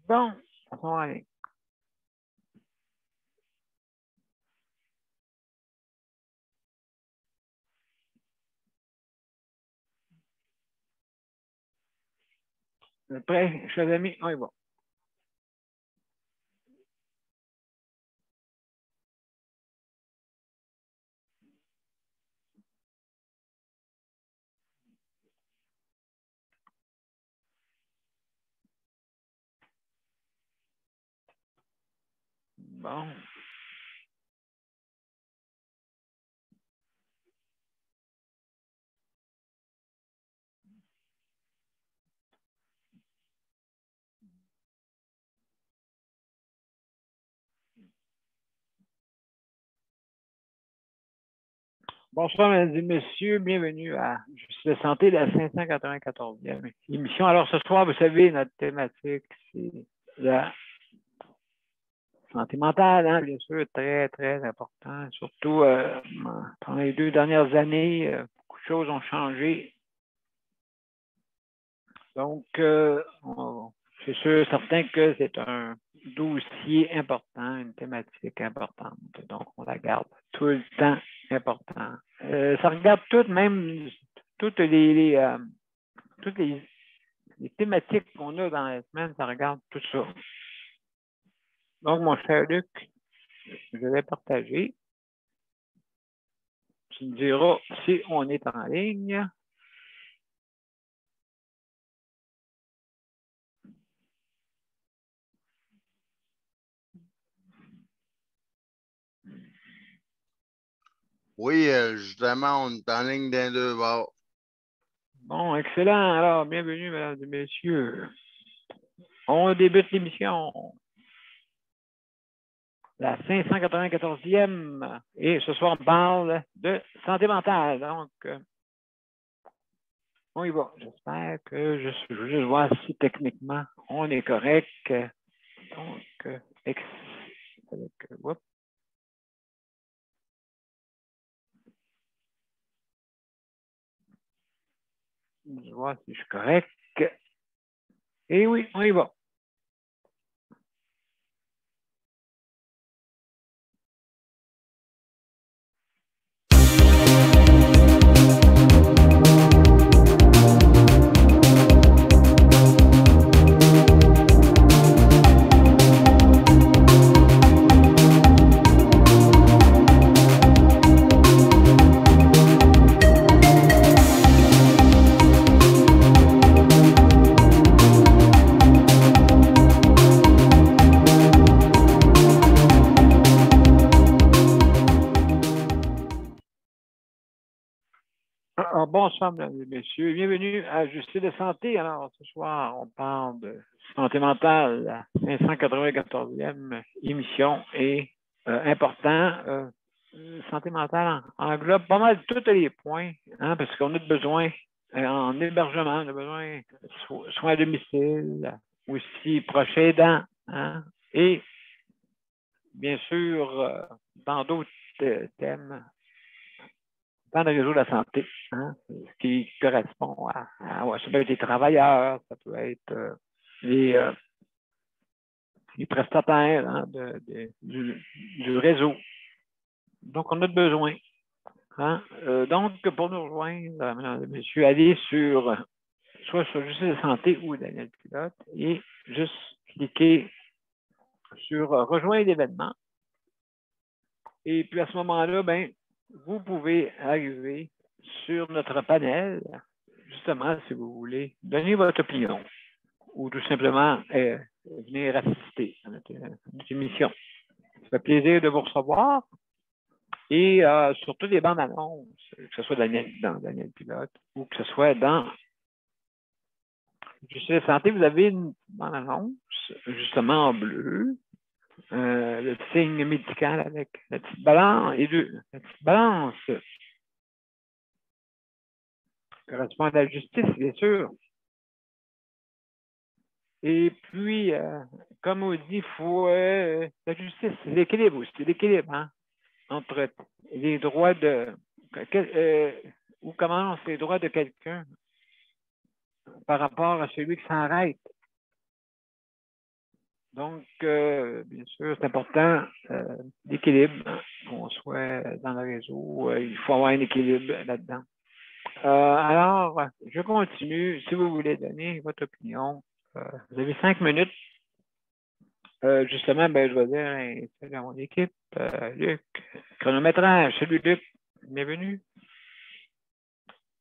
Bon, on va aller. Vous êtes prêts, chers amis? On y va. Bon. Bonsoir, mesdames et messieurs. Bienvenue à Justice de santé, la 594e émission. Alors, ce soir, vous savez, notre thématique, c'est la santé mentale, hein, bien sûr, très, très important. Surtout, dans les 2 dernières années, beaucoup de choses ont changé. Donc, c'est sûr, certain que c'est un dossier important, une thématique importante. Donc, on la garde tout le temps important. Ça regarde même toutes les thématiques qu'on a dans la semaine, ça regarde tout ça. Donc, mon cher Luc, je vais partager. Tu me diras si on est en ligne. Oui, justement, on est en ligne d'un deux bords. Bon, excellent. Alors, bienvenue, mesdames et messieurs. On débute l'émission. La 594e. Et ce soir, on parle de santé mentale. Donc, on y va. J'espère que je veux juste voir si techniquement on est correct. Donc, je vois si je suis correct. Et oui, on y va. Alors, bonsoir, mesdames et messieurs. Bienvenue à Justice de santé. Alors, ce soir, on parle de santé mentale, la 594e émission. Et important, santé mentale englobe pas mal tous les points, hein, parce qu'on a besoin en hébergement, on a besoin de soins à domicile, aussi proche aidant, hein, et bien sûr, dans d'autres thèmes dans le réseau de la santé, hein, ce qui correspond ouais, ça peut être des travailleurs, ça peut être les prestataires, hein, du réseau. Donc, on a besoin. Hein. Donc, pour nous rejoindre, mesdames et messieurs, allez soit sur Justice de santé ou Daniel Pilote et juste cliquer sur rejoindre l'événement. Et puis à ce moment-là, ben, vous pouvez arriver sur notre panel, justement, si vous voulez, donner votre opinion ou tout simplement venir assister à notre émission. Ça fait plaisir de vous recevoir. Et surtout des bandes annonces, que ce soit dans Daniel Pilote ou que ce soit dans Justice de santé, vous avez une bande annonce, justement en bleu, le signe médical avec la petite balance et la petite balance correspond à la justice, bien sûr. Et puis, comme on dit, il faut la justice, c'est l'équilibre aussi, c'est l'équilibre hein, entre les droits où commencent les droits de quelqu'un par rapport à celui qui s'arrête. Donc, bien sûr, c'est important l'équilibre, hein, qu'on soit dans le réseau. Il faut avoir un équilibre là-dedans. Alors, je continue. Si vous voulez donner votre opinion, vous avez 5 minutes. Justement, je vais dire salut à mon équipe. Luc, chronométrage. Salut Luc, bienvenue.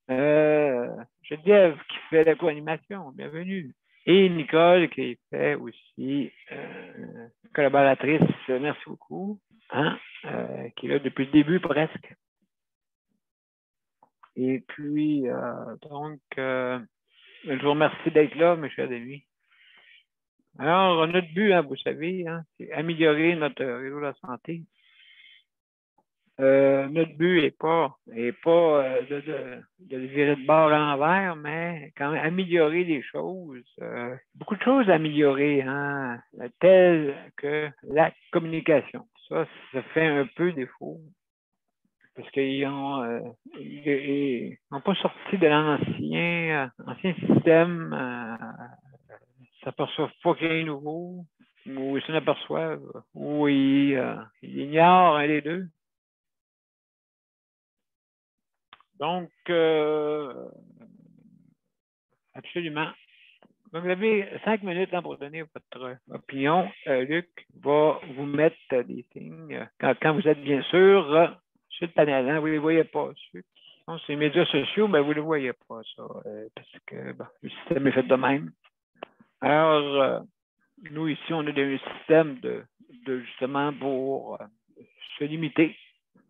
Geneviève qui fait la co-animation, bienvenue. Et Nicole qui fait aussi collaboratrice, merci beaucoup, hein, qui est là depuis le début presque. Et puis, donc, je vous remercie d'être là, mes chers amis. Alors, notre but, hein, vous savez, hein, c'est améliorer notre réseau de la santé. Notre but n'est pas de le virer de bord à l'envers, mais quand même améliorer les choses. Beaucoup de choses à améliorer, hein, telles que la communication. Ça fait un peu défaut. Parce qu'ils n'ont pas sorti de l'ancien système. Ils s'aperçoivent pas qu'il y a un nouveau, ou ils s'en aperçoivent, ou ils ignorent un des deux. Donc, absolument. Donc, vous avez 5 minutes pour donner votre opinion. Luc va vous mettre des signes quand vous êtes bien sûr sur le panel. Hein, vous ne les voyez pas. Ceux qui sont sur les médias sociaux, ben, vous ne les voyez pas, ça, parce que le système est fait de même. Alors, nous, ici, on a un système de justement pour se limiter.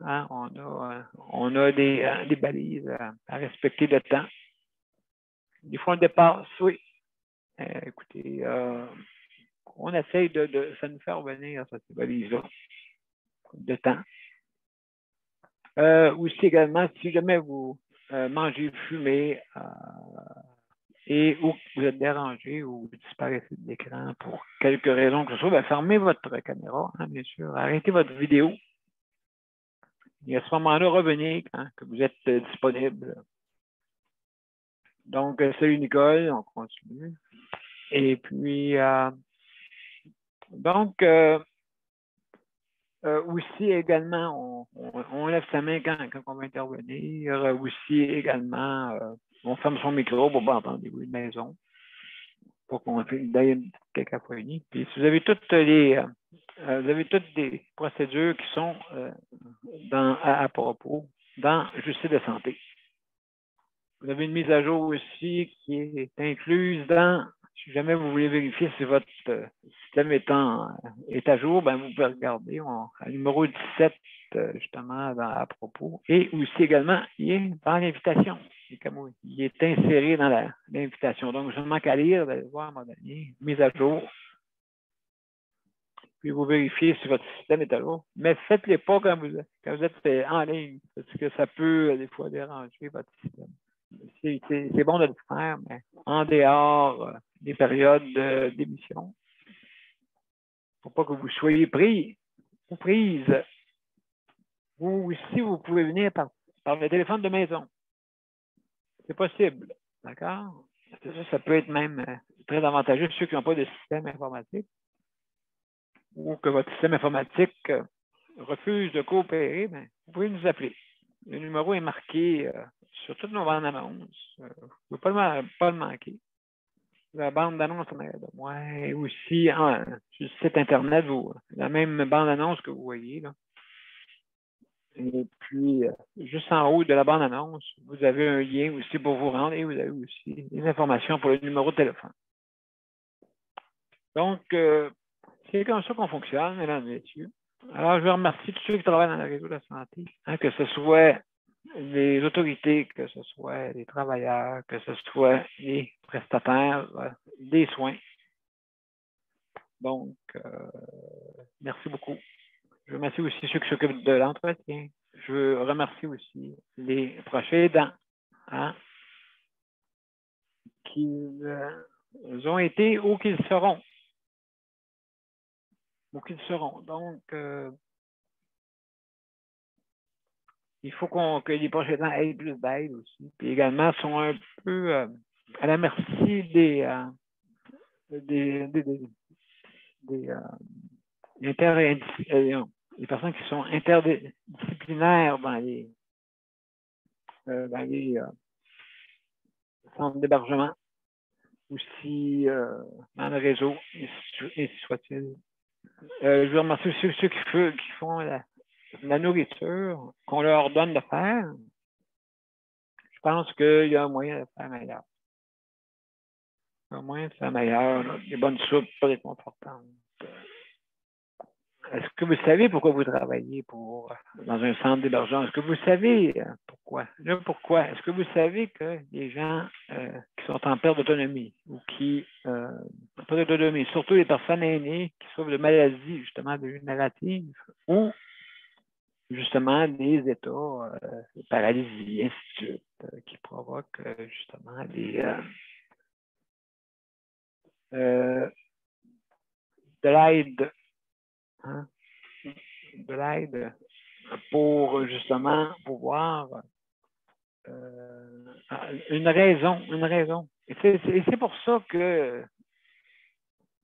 Hein, on a des balises à respecter le temps. Des fois, on dépasse, oui. Écoutez, on essaye ça nous fait revenir à ces balises-là de temps. Aussi également, si jamais vous mangez, fumez et ou vous êtes dérangé ou vous disparaissez de l'écran pour quelque raison que ce soit, ben, fermez votre caméra, hein, bien sûr. Arrêtez votre vidéo. Et à ce moment-là, revenez quand que vous êtes disponible. Donc, salut Nicole, on continue. Et puis, donc, aussi également, on lève sa main quand on va intervenir. Aussi également, on ferme son micro pour ne pas entendre des bruits de maison. Pour qu'on fait une petite cacophonie. Puis si vous avez toutes des procédures qui sont à propos dans Justice de santé. Vous avez une mise à jour aussi qui est incluse dans, si jamais vous voulez vérifier si votre système est à jour, ben vous pouvez regarder à numéro 17, justement, à propos. Et aussi également, il est dans l'invitation. Il est inséré dans l'invitation. Donc, je ne manque à lire, d'aller voir à un moment donné, mise à jour. Puis vous vérifiez si votre système est à jour. Mais faites-le pas quand vous êtes en ligne, parce que ça peut des fois déranger votre système. C'est bon de le faire, mais en dehors des périodes d'émission. Il ne faut pas que vous soyez pris ou prise. Vous aussi, vous pouvez venir par le téléphone de maison. C'est possible. D'accord? Ça peut être même très avantageux ceux qui n'ont pas de système informatique ou que votre système informatique refuse de coopérer, ben, vous pouvez nous appeler. Le numéro est marqué sur toutes nos bandes d'annonces. Vous ne pouvez pas le manquer. La bande d'annonce en arrière de moi. Et aussi, sur le site Internet, la même bande d'annonce que vous voyez. Là. Et puis, juste en haut de la bande annonce, vous avez un lien aussi pour vous rendre et vous avez aussi des informations pour le numéro de téléphone. Donc, c'est comme ça qu'on fonctionne, mesdames et messieurs. Alors, je veux remercier tous ceux qui travaillent dans le réseau de la santé, hein, que ce soit les autorités, que ce soit les travailleurs, que ce soit les prestataires des soins. Donc, merci beaucoup. Je remercie aussi ceux qui s'occupent de l'entretien. Je remercie aussi les proches aidants, hein, qu'ils ont été ou qu'ils seront. Donc, il faut que les proches aidants aient plus d'aide aussi. Puis également, sont un peu à la merci des les personnes qui sont interdisciplinaires dans les centres d'hébergement, aussi dans le réseau, et ainsi soit-il. Je veux remercier ceux qui font la nourriture qu'on leur donne de faire. Je pense qu'il y a un moyen de faire meilleur. Il y a un moyen de faire meilleur. Là. Des bonnes soupes réconfortantes. Est-ce que vous savez pourquoi vous travaillez dans un centre d'hébergement? Est-ce que vous savez pourquoi? Là, pourquoi? Est-ce que vous savez que les gens qui sont en perte d'autonomie ou qui en perte d'autonomie, surtout les personnes aînées qui souffrent de maladies justement dégénératives ou justement des états de paralysie, ainsi de suite, qui provoquent justement de l'aide. Hein? De l'aide pour justement pouvoir une raison. Et c'est pour ça que,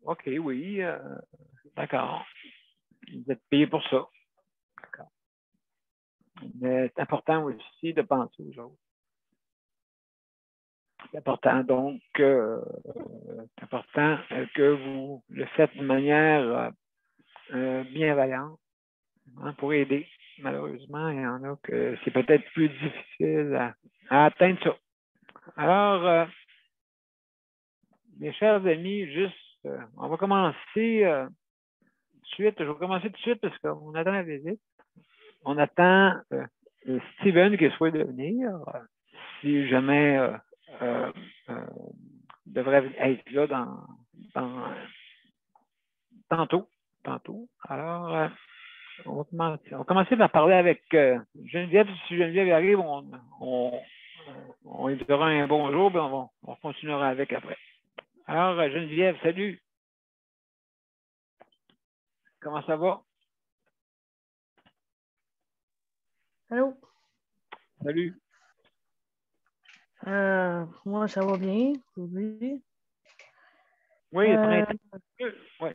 OK, oui, d'accord, vous êtes payé pour ça. D'accord. Mais c'est important aussi de penser aux autres. C'est important donc c'est important que vous le faites de manière bienveillante, hein, pour aider. Malheureusement, il y en a que c'est peut-être plus difficile à atteindre ça. Alors, mes chers amis, juste, on va commencer tout de suite. Je vais commencer tout de suite parce qu'on attend la visite. On attend Steven qui souhaite de venir. Si jamais devrait être là tantôt. Alors, on va commencer par parler avec Geneviève. Si Geneviève arrive, on lui dira un bonjour, puis on continuera avec après. Alors, Geneviève, salut. Comment ça va? Allô? Salut. Moi, ça va bien aujourd'hui. Oui, le printemps. Oui.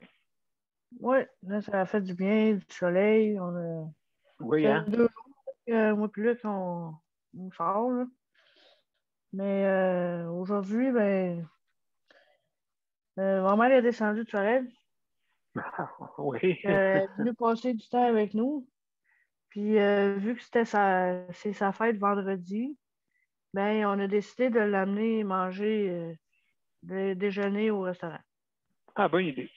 Oui, là, ça a fait du bien, du soleil. Oui, ça hein? fait 2 jours que moi plus là qu'on sort. Là. Mais aujourd'hui, ben, ma mère est descendue de Sorel. Oui. Elle est venue passer du temps avec nous. Puis, vu que c'est sa fête vendredi, ben, on a décidé de l'amener manger déjeuner au restaurant. Ah, bonne idée.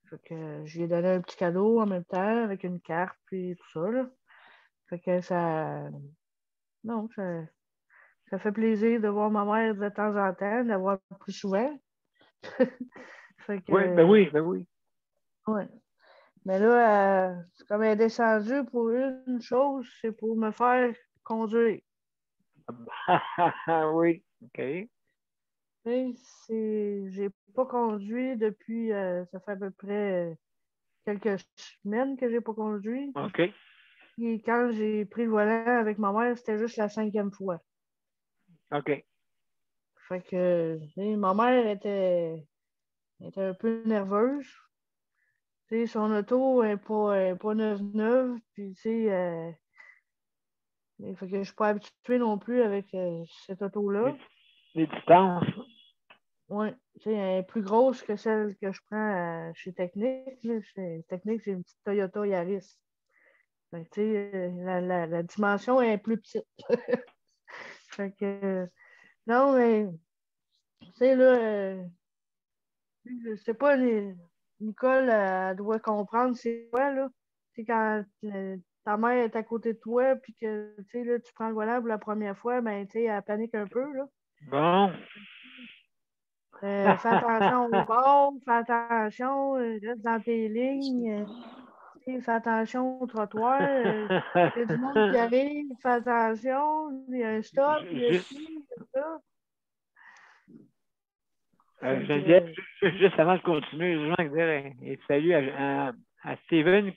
Fait que je lui ai donné un petit cadeau en même temps avec une carte puis tout ça. Là. Fait que non, ça fait plaisir de voir ma mère de temps en temps, de la voir plus souvent. Fait que, Oui, ben oui, ben oui. ouais. Mais là, comme elle est descendue pour une chose, c'est pour me faire conduire. Oui, OK. J'ai pas conduit depuis, ça fait à peu près quelques semaines que j'ai pas conduit. OK. Et quand j'ai pris le volant avec ma mère, c'était juste la 5e fois. OK. Fait que ma mère était un peu nerveuse. T'sais, son auto n'est pas neuve, puis fait que je suis pas habituée non plus avec cette auto-là. Les distances. Oui, elle est plus grosse que celle que je prends chez Technique. Chez Technique, j'ai une petite Toyota Yaris. Fait que, la dimension est plus petite. Fait que, non, mais, tu sais, là, je sais pas, Nicole, elle doit comprendre c'est quoi, là. Tu sais, quand ta mère est à côté de toi, puis que, tu sais, là, tu prends le volant pour la première fois, ben, tu sais, elle panique un peu, là. Bon. Fais attention au bord, fais attention, reste dans tes lignes, fais attention au trottoir. Il y a du monde qui arrive, fais attention, il y a un stop, il y a ci, il y a ça. Geneviève, juste avant de continuer, je veux dire et salut à Steven,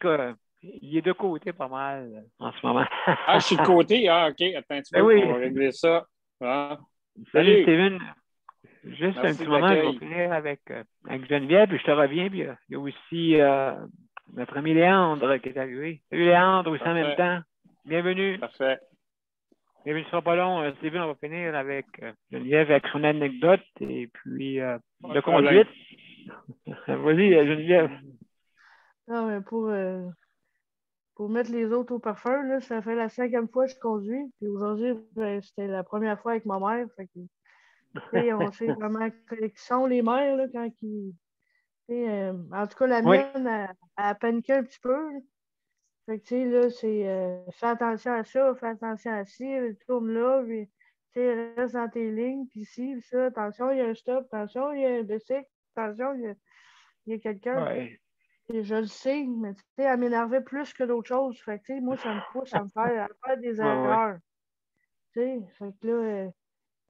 il est de côté pas mal en ce moment. Ah, je suis de côté. Ah, OK. Attends un petit peu. Ben oui. On va régler ça. Ah. Salut Salut. Steven. Juste un Merci petit de moment, je vais l'accueil. finir avec Geneviève, puis je te reviens. Puis il y a aussi notre ami Léandre qui est arrivé. Salut Léandre, aussi en même Parfait. temps. Bienvenue. Parfait. Bienvenue, ce sera pas long. Steven, on va finir avec Geneviève avec son anecdote et puis Pas de de problème. conduite. Vas-y, Geneviève. Non, mais pour mettre les autres au parfum, là, ça fait la 5e fois que je conduis. Puis aujourd'hui, ben, c'était la première fois avec ma mère. Fait que, tu sais, on sait vraiment qui sont les mères là, quand ils. En tout cas, la Oui. mienne, elle paniquait un petit peu. Là. Fait que, tu sais, là, c'est fais attention à ça, fais attention à ci, tourne là, puis, tu sais, reste dans tes lignes, puis ci, puis ça, attention, il y a un stop, attention, il y a un bicycle, attention, il y a quelqu'un. Ouais. Et je le sais, mais tu sais, elle m'énervait plus que d'autres choses. Fait que, tu sais, moi, ça me pousse à faire des Ouais. erreurs. Tu sais, fait que là,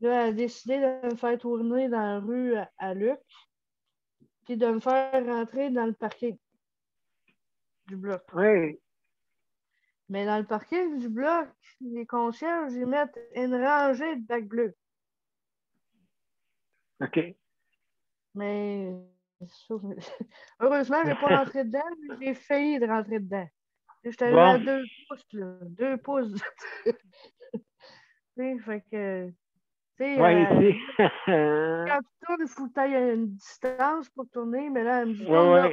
elle a décidé de me faire tourner dans la rue à Luc, puis de me faire rentrer dans le parking du bloc. Oui. Mais dans le parking du bloc, les concierges, ils mettent une rangée de bacs bleus. OK. Mais heureusement, je n'ai pas rentré dedans, mais j'ai failli de rentrer dedans. J'étais arrivé à Bon. 2 pouces, là. 2 pouces. Tu sais, fait que, tu sais, Oui, ici. quand tu tournes, il faut que tu ailles une distance pour tourner, mais là, elle me dit Oui, tourne là.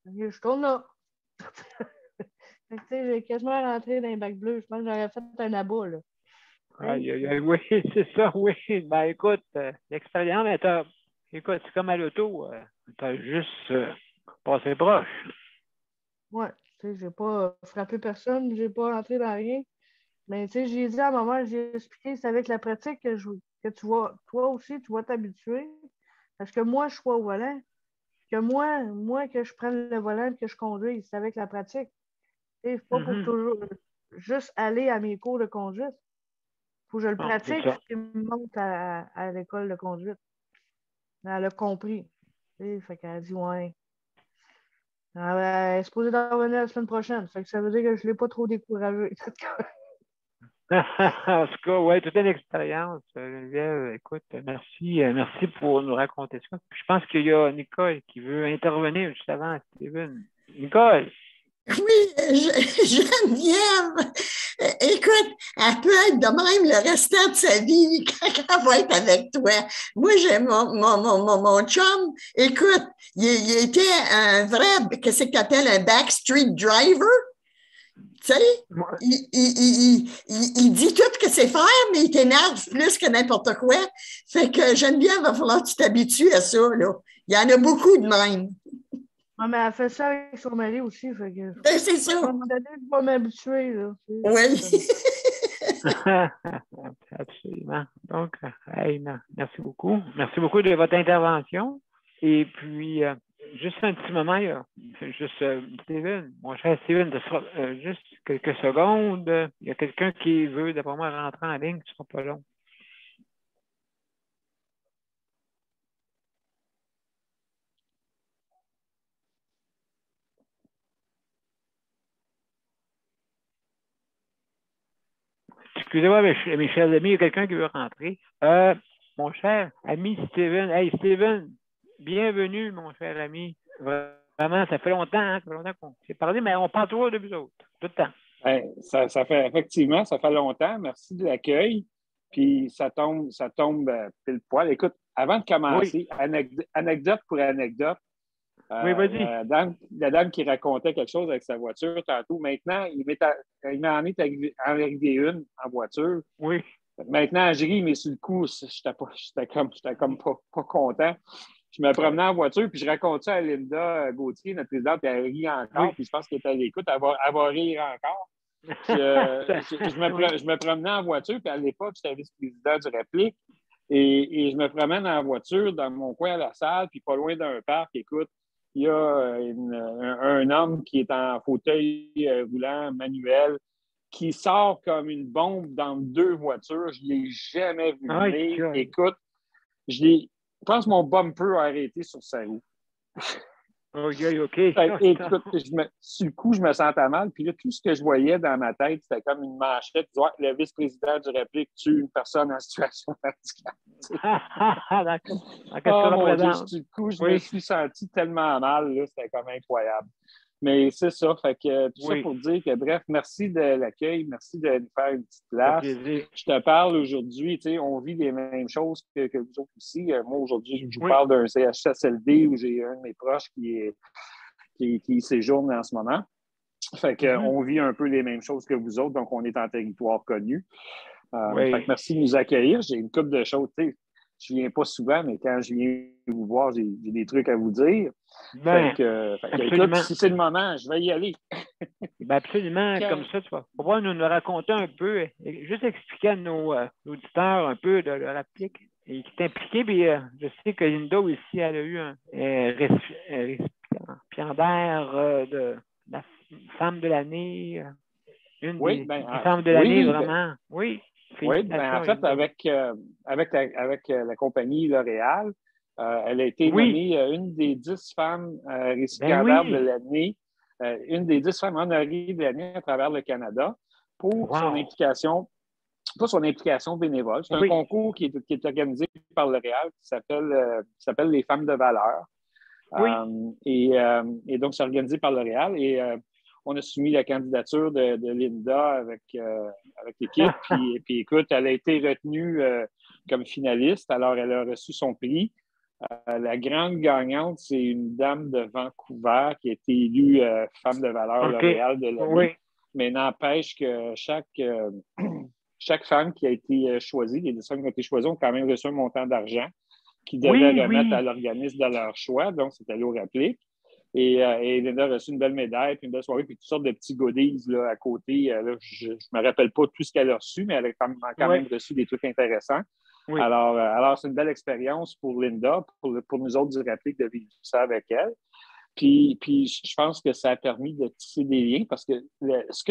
oui. Je tourne là. Fait que, tu sais, j'ai quasiment rentré dans les bacs bleus. Je pense que j'aurais fait un abat, là. Aïe, aïe, aïe, oui, c'est ça, oui. Ben écoute, l'expérience, mais écoute, c'est comme à l'auto, t'as juste passé proche. Ouais, tu sais, j'ai pas frappé personne, j'ai pas rentré dans rien. Mais tu sais, j'ai dit à ma mère, j'ai expliqué, c'est avec la pratique que tu vas, toi aussi, tu vas t'habituer. Parce que moi, je suis au volant. Que moi, que je prenne le volant et que je conduise, c'est avec la pratique. C'est pas pour toujours juste aller à mes cours de conduite. Faut que je le Non, c'est pratique ça. et me monte à l'école de conduite. Elle a compris. Fait qu'elle a dit ouais. Elle est supposée d'en revenir la semaine prochaine. Fait que ça veut dire que je ne l'ai pas trop découragée. En tout cas, ouais, toute une expérience, Geneviève. Écoute, merci pour nous raconter ça. Puis je pense qu'il y a Nicole qui veut intervenir juste avant Steven. Nicole! Oui, Geneviève, écoute, elle peut être de même le restant de sa vie quand elle va être avec toi. Moi, j'ai mon chum, écoute, il était un vrai, qu'est-ce que tu appelles un backstreet driver? Tu sais, il dit tout ce que c'est faire, mais il t'énerve plus que n'importe quoi. Fait que Geneviève, il va falloir que tu t'habitues à ça, là. Il y en a beaucoup de même. Ouais, mais elle fait ça avec son mari aussi. Fait que, Ben, c'est ça. à un moment donné, je vais m'habituer. Là, Oui. Absolument. Donc, hey, merci beaucoup. Merci beaucoup de votre intervention. Et puis, juste un petit moment, il y a juste Steven, mon cher Steven, juste quelques secondes. Il y a quelqu'un qui veut, d'après moi, rentrer en ligne, ce ne sera pas long. Excusez-moi, mes chers amis, il y a quelqu'un qui veut rentrer. Mon cher ami Steven. Hey, Steven, bienvenue, mon cher ami. Vraiment, ça fait longtemps, hein, ça fait longtemps qu'on s'est parlé, mais on parle toujours de vous autres, tout le temps. Ça fait effectivement, ça fait longtemps. Merci de l'accueil. Puis ça tombe pile poil. Écoute, avant de commencer, anecdote pour anecdote, oui, vas-y. la dame qui racontait quelque chose avec sa voiture tantôt, maintenant, il m'en est arrivé une en voiture. Oui. Maintenant, je ris, mais sur le coup, j'étais comme pas content. Je me promenais en voiture, puis je raconte ça à Linda Gauthier, notre présidente, puis elle rit encore, puis je pense qu'elle est à l'écoute, elle va rire encore. Puis, je me promenais en voiture, puis à l'époque, j'étais vice-président du Réplique, et je me promène en voiture dans mon coin à la salle, puis pas loin d'un parc, écoute, il y a un homme qui est en fauteuil roulant manuel, qui sort comme une bombe dans 2 voitures. Je ne l'ai jamais vu venir. Écoute, je pense que mon bumper a arrêté sur sa roue. OK. Écoute, sur le coup, je me sentais mal. Puis là, tout ce que je voyais dans ma tête, c'était comme une manchette. Le vice-président du réplique tue une personne en situation de handicap. D'accord. Qu'est-ce que ça Mon Dieu, représente? sur le coup, je me suis senti tellement mal. Là, c'était comme incroyable. Mais c'est ça. Fait que tout ça pour dire que, bref, merci de l'accueil. Merci de nous faire une petite place. Je te parle aujourd'hui, tu sais, on vit les mêmes choses que vous autres aussi. Moi, aujourd'hui, je vous parle d'un CHSLD où j'ai un de mes proches qui séjourne en ce moment. Fait qu'on vit un peu les mêmes choses que vous autres, donc on est en territoire connu. Fait que merci de nous accueillir. J'ai une couple de choses, tu sais. Je ne viens pas souvent, mais quand je viens vous voir, j'ai des trucs à vous dire. Écoute, si c'est le moment, je vais y aller. Absolument, comme ça, tu vas pouvoir nous raconter un peu, juste expliquer à nos auditeurs un peu de l'applique et qui est impliqué. Puis je sais que Linda aussi, elle a eu un récipiendaire de la femme de l'année. Une des femmes de l'année, vraiment. Oui. Oui, en fait, avec la compagnie L'Oréal, elle a été nommée une des 10 femmes récipiendaires de l'année, une des 10 femmes honorées de l'année à travers le Canada pour son implication, pas son implication bénévole. C'est un concours qui est organisé par L'Oréal qui s'appelle les femmes de valeur. Et donc, c'est organisé par L'Oréal et on a soumis la candidature de Linda avec l'équipe. Puis, écoute, elle a été retenue comme finaliste. Alors, elle a reçu son prix. La grande gagnante, c'est une dame de Vancouver qui a été élue femme de valeur L'Oréal de l'année. Mais n'empêche que chaque femme qui a été choisie, les 10 femmes qui ont été choisies ont quand même reçu un montant d'argent qu'ils devaient remettre à l'organisme de leur choix. Donc, c'était l'eau réplique. Et Linda a reçu une belle médaille, puis une belle soirée, puis toutes sortes de petits goodies là, à côté. Là, je ne me rappelle pas tout ce qu'elle a reçu, mais elle a quand même reçu des trucs intéressants. Alors, c'est une belle expérience pour Linda, pour nous autres du Réplique, de vivre ça avec elle. Puis je pense que ça a permis de tisser des liens parce que ce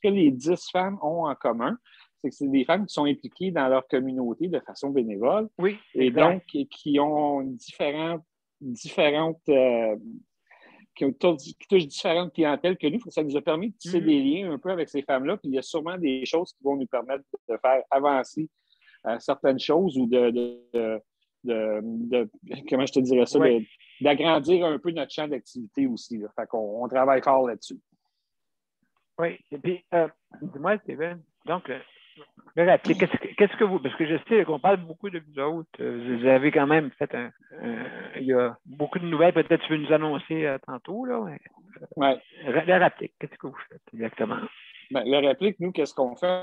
que les 10 femmes ont en commun, c'est que c'est des femmes qui sont impliquées dans leur communauté de façon bénévole. Et donc, qui ont qui touchent différentes clientèles que nous. Ça nous a permis de tisser des liens un peu avec ces femmes-là. Puis il y a sûrement des choses qui vont nous permettre de faire avancer certaines choses ou comment je te dirais ça, d'agrandir un peu notre champ d'activité aussi. Là. Fait qu'on travaille fort là-dessus. Oui. Et puis, dis-moi, Steven, donc, qu'est-ce que vous... Parce que je sais qu'on parle beaucoup de vous autres. Vous avez quand même fait il y a beaucoup de nouvelles. Peut-être que tu veux nous annoncer tantôt. Là. La réplique, qu'est-ce que vous faites exactement? La réplique, nous, qu'est-ce qu'on fait?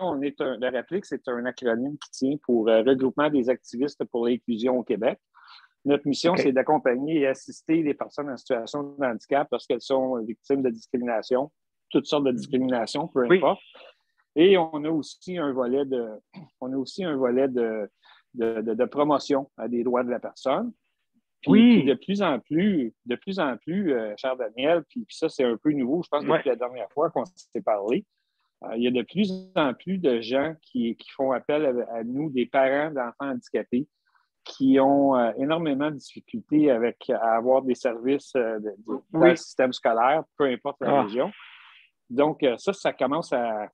La réplique, c'est un acronyme qui tient pour Regroupement des activistes pour l'inclusion au Québec. Notre mission, c'est d'accompagner et assister les personnes en situation de handicap lorsqu'elles sont victimes de discrimination, toutes sortes de discrimination, peu importe. Et on a aussi un volet de promotion des droits de la personne. Puis de plus en plus, cher Daniel, puis ça, c'est un peu nouveau, je pense, depuis la dernière fois qu'on s'est parlé. Il y a de plus en plus de gens qui font appel à nous, des parents d'enfants handicapés, qui ont énormément de difficultés à avoir des services dans le système scolaire, peu importe la région. Donc, ça commence à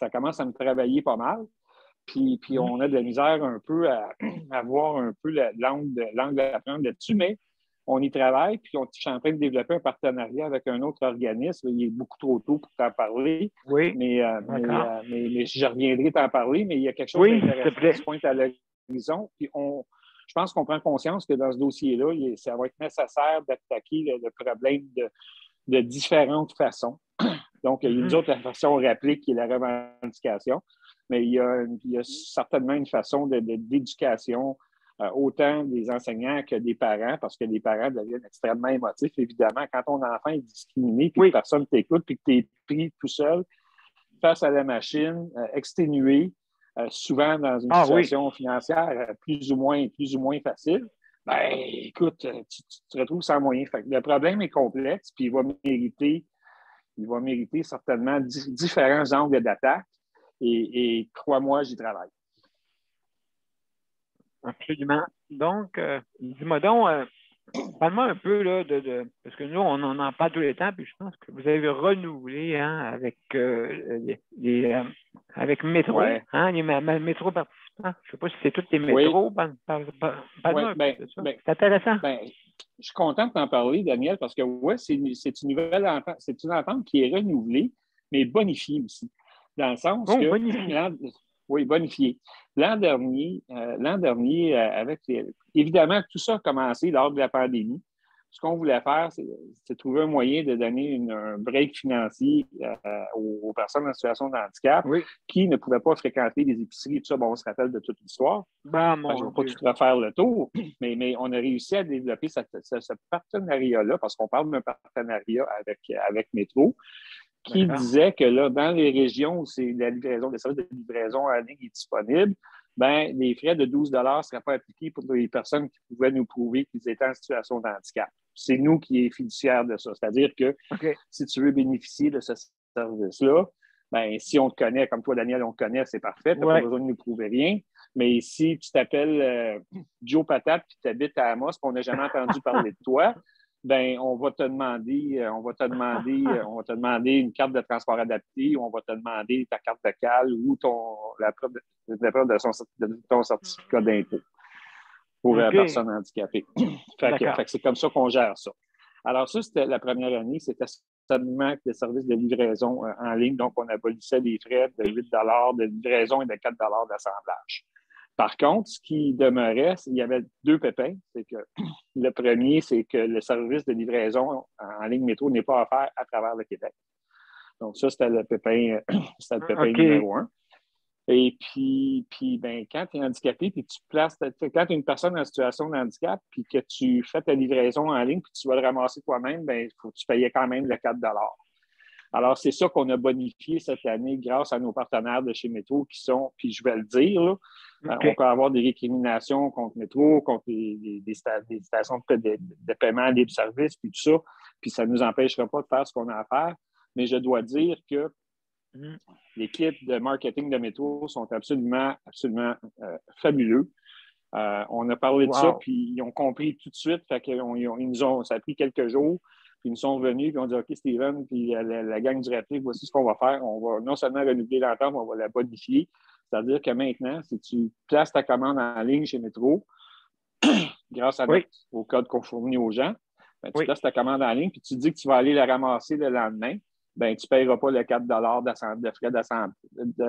me travailler pas mal. Puis on a de la misère un peu à voir un peu l'angle à prendre là-dessus, mais on y travaille, puis je suis en train de développer un partenariat avec un autre organisme. Il est beaucoup trop tôt pour t'en parler, mais je reviendrai t'en parler, mais il y a quelque chose d'intéressant qui se pointe à l'horizon. Puis je pense qu'on prend conscience que dans ce dossier-là, ça va être nécessaire d'attaquer le problème de différentes façons. Donc, il y a une autre façon réplique qui est la revendication, mais il y a certainement une façon d'éducation, autant des enseignants que des parents, parce que les parents deviennent extrêmement émotifs, évidemment. Quand ton enfant est discriminé, puis que personne ne t'écoute, puis que tu es pris tout seul face à la machine, exténué, souvent dans une situation financière plus ou moins facile, ben écoute, tu te retrouves sans moyen. Fait que le problème est complexe, puis il va mériter certainement différents angles d'attaque. Et crois-moi, j'y travaille. Absolument. Donc, dis-moi donc, Parle-moi un peu là, parce que nous, on en parle tous les temps, puis je pense que vous avez renouvelé hein, avec Métro, Ouais. hein, les métros participants. Je ne sais pas si c'est tous les Oui. métros. Parle-moi un peu de ça. C'est intéressant. Je suis content de t'en parler, Daniel, parce que c'est une nouvelle entente, c'est une entente qui est renouvelée, mais bonifiée aussi. Dans le sens que. Bonifiée. Oui, bonifiée. L'an dernier, évidemment, tout ça a commencé lors de la pandémie. Ce qu'on voulait faire, c'est trouver un moyen de donner un break financier aux personnes en situation de handicap qui ne pouvaient pas fréquenter les épiceries. Tout ça, bon, on se rappelle de toute l'histoire. Je ne vais pas tout refaire le tour, mais on a réussi à développer ce partenariat-là, parce qu'on parle d'un partenariat avec Métro, qui disait que là, dans les régions où c'est la livraison, le service de livraison en ligne est disponible, ben, les frais de 12 ne seraient pas appliqués pour les personnes qui pouvaient nous prouver qu'ils étaient en situation de handicap. C'est nous qui sommes fiduciaires de ça. C'est-à-dire que si tu veux bénéficier de ce service-là, ben, si on te connaît, comme toi, Daniel, on te connaît, c'est parfait. Tu n'as pas besoin de nous prouver rien. Mais si tu t'appelles Joe Patate et tu habites à Amos et on n'a jamais entendu parler de toi, ben, on va te demander une carte de transport adaptée, on va te demander ta carte vocale ou la preuve de ton certificat d'impôt pour la personne handicapée. Fait que c'est comme ça qu'on gère ça. Alors, ça, c'était la première année, c'était seulement le service de livraison en ligne. Donc, on abolissait les frais de 8 de livraison et de 4 d'assemblage. Par contre, ce qui demeurait, il y avait deux pépins. C'est que le premier, c'est que le service de livraison en ligne métro n'est pas offert à travers le Québec. Donc, ça, c'était le pépin, numéro 1. Et puis ben, quand tu es handicapé, puis quand tu es une personne en situation de handicap, puis que tu fais ta livraison en ligne, puis tu vas le ramasser toi-même, ben, il faut que tu payais quand même le 4 Alors, c'est ça qu'on a bonifié cette année grâce à nos partenaires de chez Métro qui sont, puis je vais le dire, là, on peut avoir des récriminations contre Métro, contre des stations de paiement libre service, puis tout ça, puis ça ne nous empêchera pas de faire ce qu'on a à faire. Mais je dois dire que l'équipe de marketing de Métro sont absolument fabuleux. On a parlé de ça, puis ils ont compris tout de suite. Fait ça a pris quelques jours. Puis ils nous sont venus, puis on dit OK, Steven, puis la gang du Réplique, voici ce qu'on va faire. On va non seulement renouveler l'entente, mais on va la bonifier. C'est-à-dire que maintenant, si tu places ta commande en ligne chez Métro, grâce au code qu'on fournit aux gens, ben, tu places ta commande en ligne, puis tu dis que tu vas aller la ramasser le lendemain, ben, tu ne paieras pas le 4 de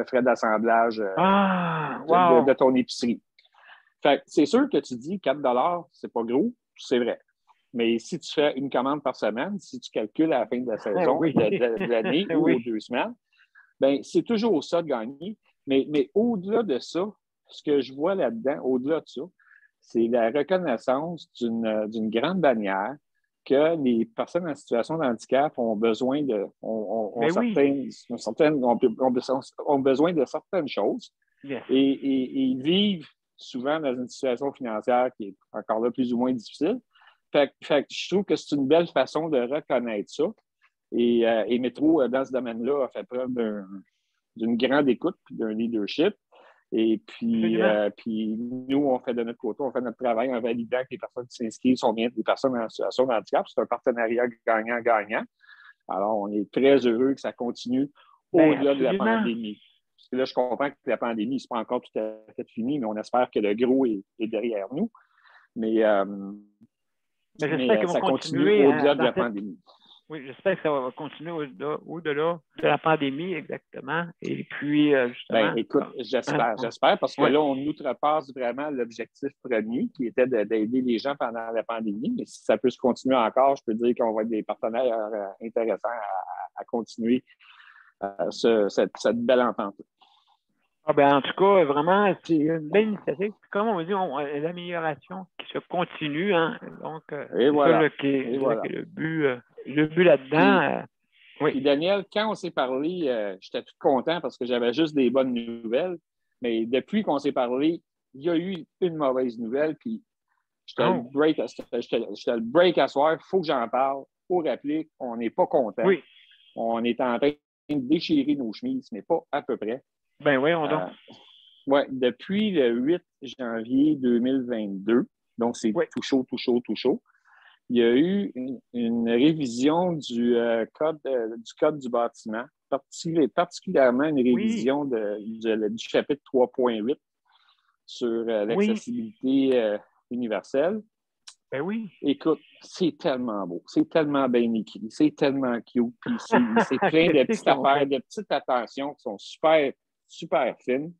frais d'assemblage de ton épicerie. Fait c'est sûr que tu dis 4 c'est pas gros, c'est vrai. Mais si tu fais une commande par semaine, si tu calcules à la fin de la saison, de l'année ou aux 2 semaines, ben, c'est toujours ça de gagner. Mais au-delà de ça, ce que je vois là-dedans, au-delà de ça, c'est la reconnaissance d'une grande bannière que les personnes en situation de handicap ont besoin ont besoin de certaines choses et vivent souvent dans une situation financière qui est encore là plus ou moins difficile. Fait que je trouve que c'est une belle façon de reconnaître ça. Et Métro, dans ce domaine-là, a fait preuve d'une grande écoute et d'un leadership. Et puis nous, on fait de notre côté, on fait notre travail en validant que les personnes qui s'inscrivent sont bien des personnes en situation de handicap. C'est un partenariat gagnant-gagnant. Alors, on est très heureux que ça continue au-delà de la pandémie. Parce que là, je comprends que la pandémie, ce n'est pas encore tout à fait fini, mais on espère que le gros est derrière nous. Mais ça continue au-delà de la pandémie. Oui, j'espère que ça va continuer au-delà de la pandémie, exactement. Et puis, justement... Ben, écoute, j'espère, parce que là, on outrepasse vraiment l'objectif premier, qui était d'aider les gens pendant la pandémie. Mais si ça peut se continuer encore, je peux dire qu'on va être des partenaires intéressants à continuer cette belle entente. En tout cas, vraiment, c'est une belle initiative. Comme on dit, l'amélioration qui se continue. Hein? Donc, c'est ça qui est le but là-dedans. Puis Daniel, quand on s'est parlé, j'étais tout content parce que j'avais juste des bonnes nouvelles. Mais depuis qu'on s'est parlé, il y a eu une mauvaise nouvelle. Puis je te le break à soir. Il faut que j'en parle. Pour rappeler, on n'est pas content. Oui. On est en train de déchirer nos chemises, mais pas à peu près. Ben oui, on donc. Depuis le 8 janvier 2022, donc c'est tout chaud. il y a eu une révision du code du bâtiment, particulièrement une révision du chapitre 3.8 sur l'accessibilité universelle. Ben oui. Écoute, c'est tellement beau, c'est tellement bien écrit, c'est tellement cute, puis c'est plein de petites affaires, de petites attentions qui sont super, super fines.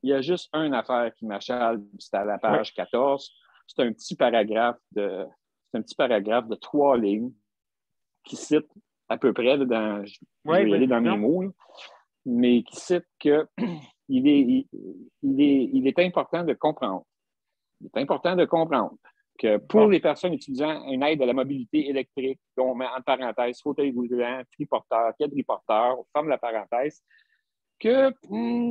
Il y a juste une affaire qui m'achale, c'est à la page 14. C'est un petit paragraphe de 3 lignes qui cite à peu près, je vais y aller dans mes mots, là, mais qui cite que il est important de comprendre. Il est important de comprendre que pour les personnes utilisant une aide à la mobilité électrique, on met en parenthèse fauteuil roulant, triporteur, quadriporteur, on ferme la parenthèse, que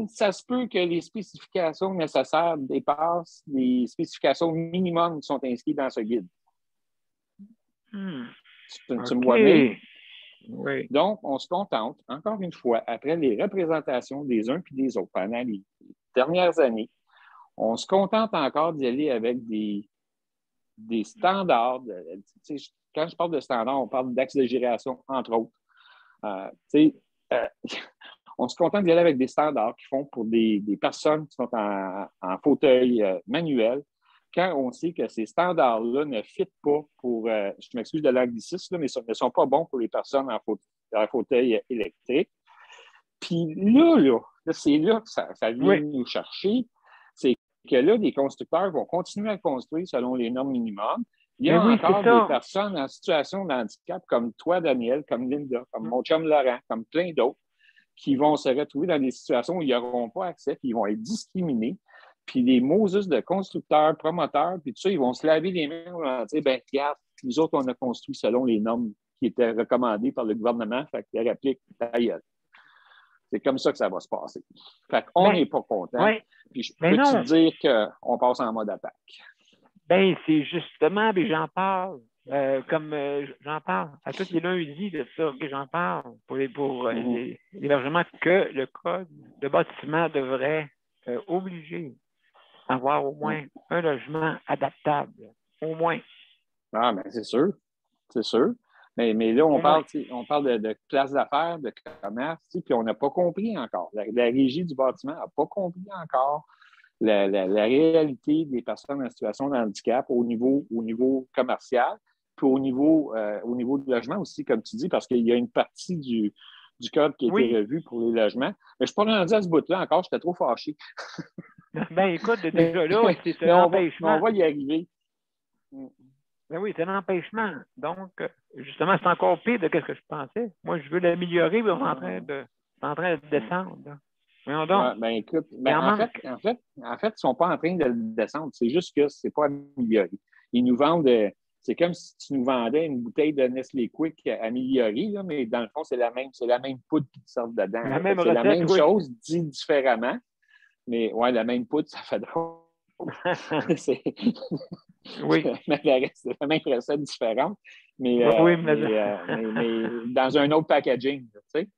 ça se peut que les spécifications nécessaires dépassent les spécifications minimum qui sont inscrites dans ce guide. Tu me vois bien? Oui. Donc, on se contente, encore une fois, après les représentations des uns puis des autres pendant les dernières années, on se contente encore d'y aller avec des standards. Quand je parle de standards, on parle d'axes de gération, entre autres. On se contente d'y aller avec des standards qui font pour des personnes qui sont en fauteuil manuel, quand on sait que ces standards-là ne fitent pas pour, je m'excuse de l'anglicisme, mais ne sont pas bons pour les personnes en fauteuil électrique. Puis là, c'est là que ça vient nous chercher. C'est que là, les constructeurs vont continuer à construire selon les normes minimum. Il y a encore des personnes en situation de handicap comme toi, Daniel, comme Linda, comme mon chum Laurent, comme plein d'autres, qui vont se retrouver dans des situations où ils n'auront pas accès, puis ils vont être discriminés. Puis les Moses de constructeurs, promoteurs, puis tout ça, ils vont se laver les mains et dire, ben regarde, nous autres, on a construit selon les normes qui étaient recommandées par le gouvernement, fait qu'ils appliquent ta gueule. C'est comme ça que ça va se passer. Fait qu'on n'est pas content. Puis je peux te dire qu'on passe en mode attaque. Ben, c'est justement, mais j'en parle. J'en parle à tous les lundis de ça, que j'en parle pour l'hébergement, que le code de bâtiment devrait obliger à avoir au moins un logement adaptable. Au moins. Ah, ben c'est sûr. C'est sûr. Mais là, on parle de place d'affaires, de commerce, puis on n'a pas compris encore. La régie du bâtiment n'a pas compris encore la réalité des personnes en situation de handicap au niveau commercial, puis au niveau du logement aussi, comme tu dis, parce qu'il y a une partie du code qui a été revue pour les logements. Mais je ne suis pas rendu à ce bout-là encore, j'étais trop fâché. Ben écoute, déjà là, c'est un empêchement. On va y arriver. Ben oui, c'est un empêchement. Donc, justement, c'est encore pire de ce que je pensais. Moi, je veux l'améliorer, mais on est en train de descendre. Voyons donc. Ben écoute, en fait, ils ne sont pas en train de le descendre. C'est juste que ce n'est pas amélioré. Ils nous vendent, c'est comme si tu nous vendais une bouteille de Nestlé Quick améliorée, là, mais dans le fond, c'est la même poudre qui te sort dedans. C'est la même chose, dit différemment. Mais ouais, la même poudre, ça fait drôle. Oui. C'est la même recette différente, mais dans un autre packaging, tu sais.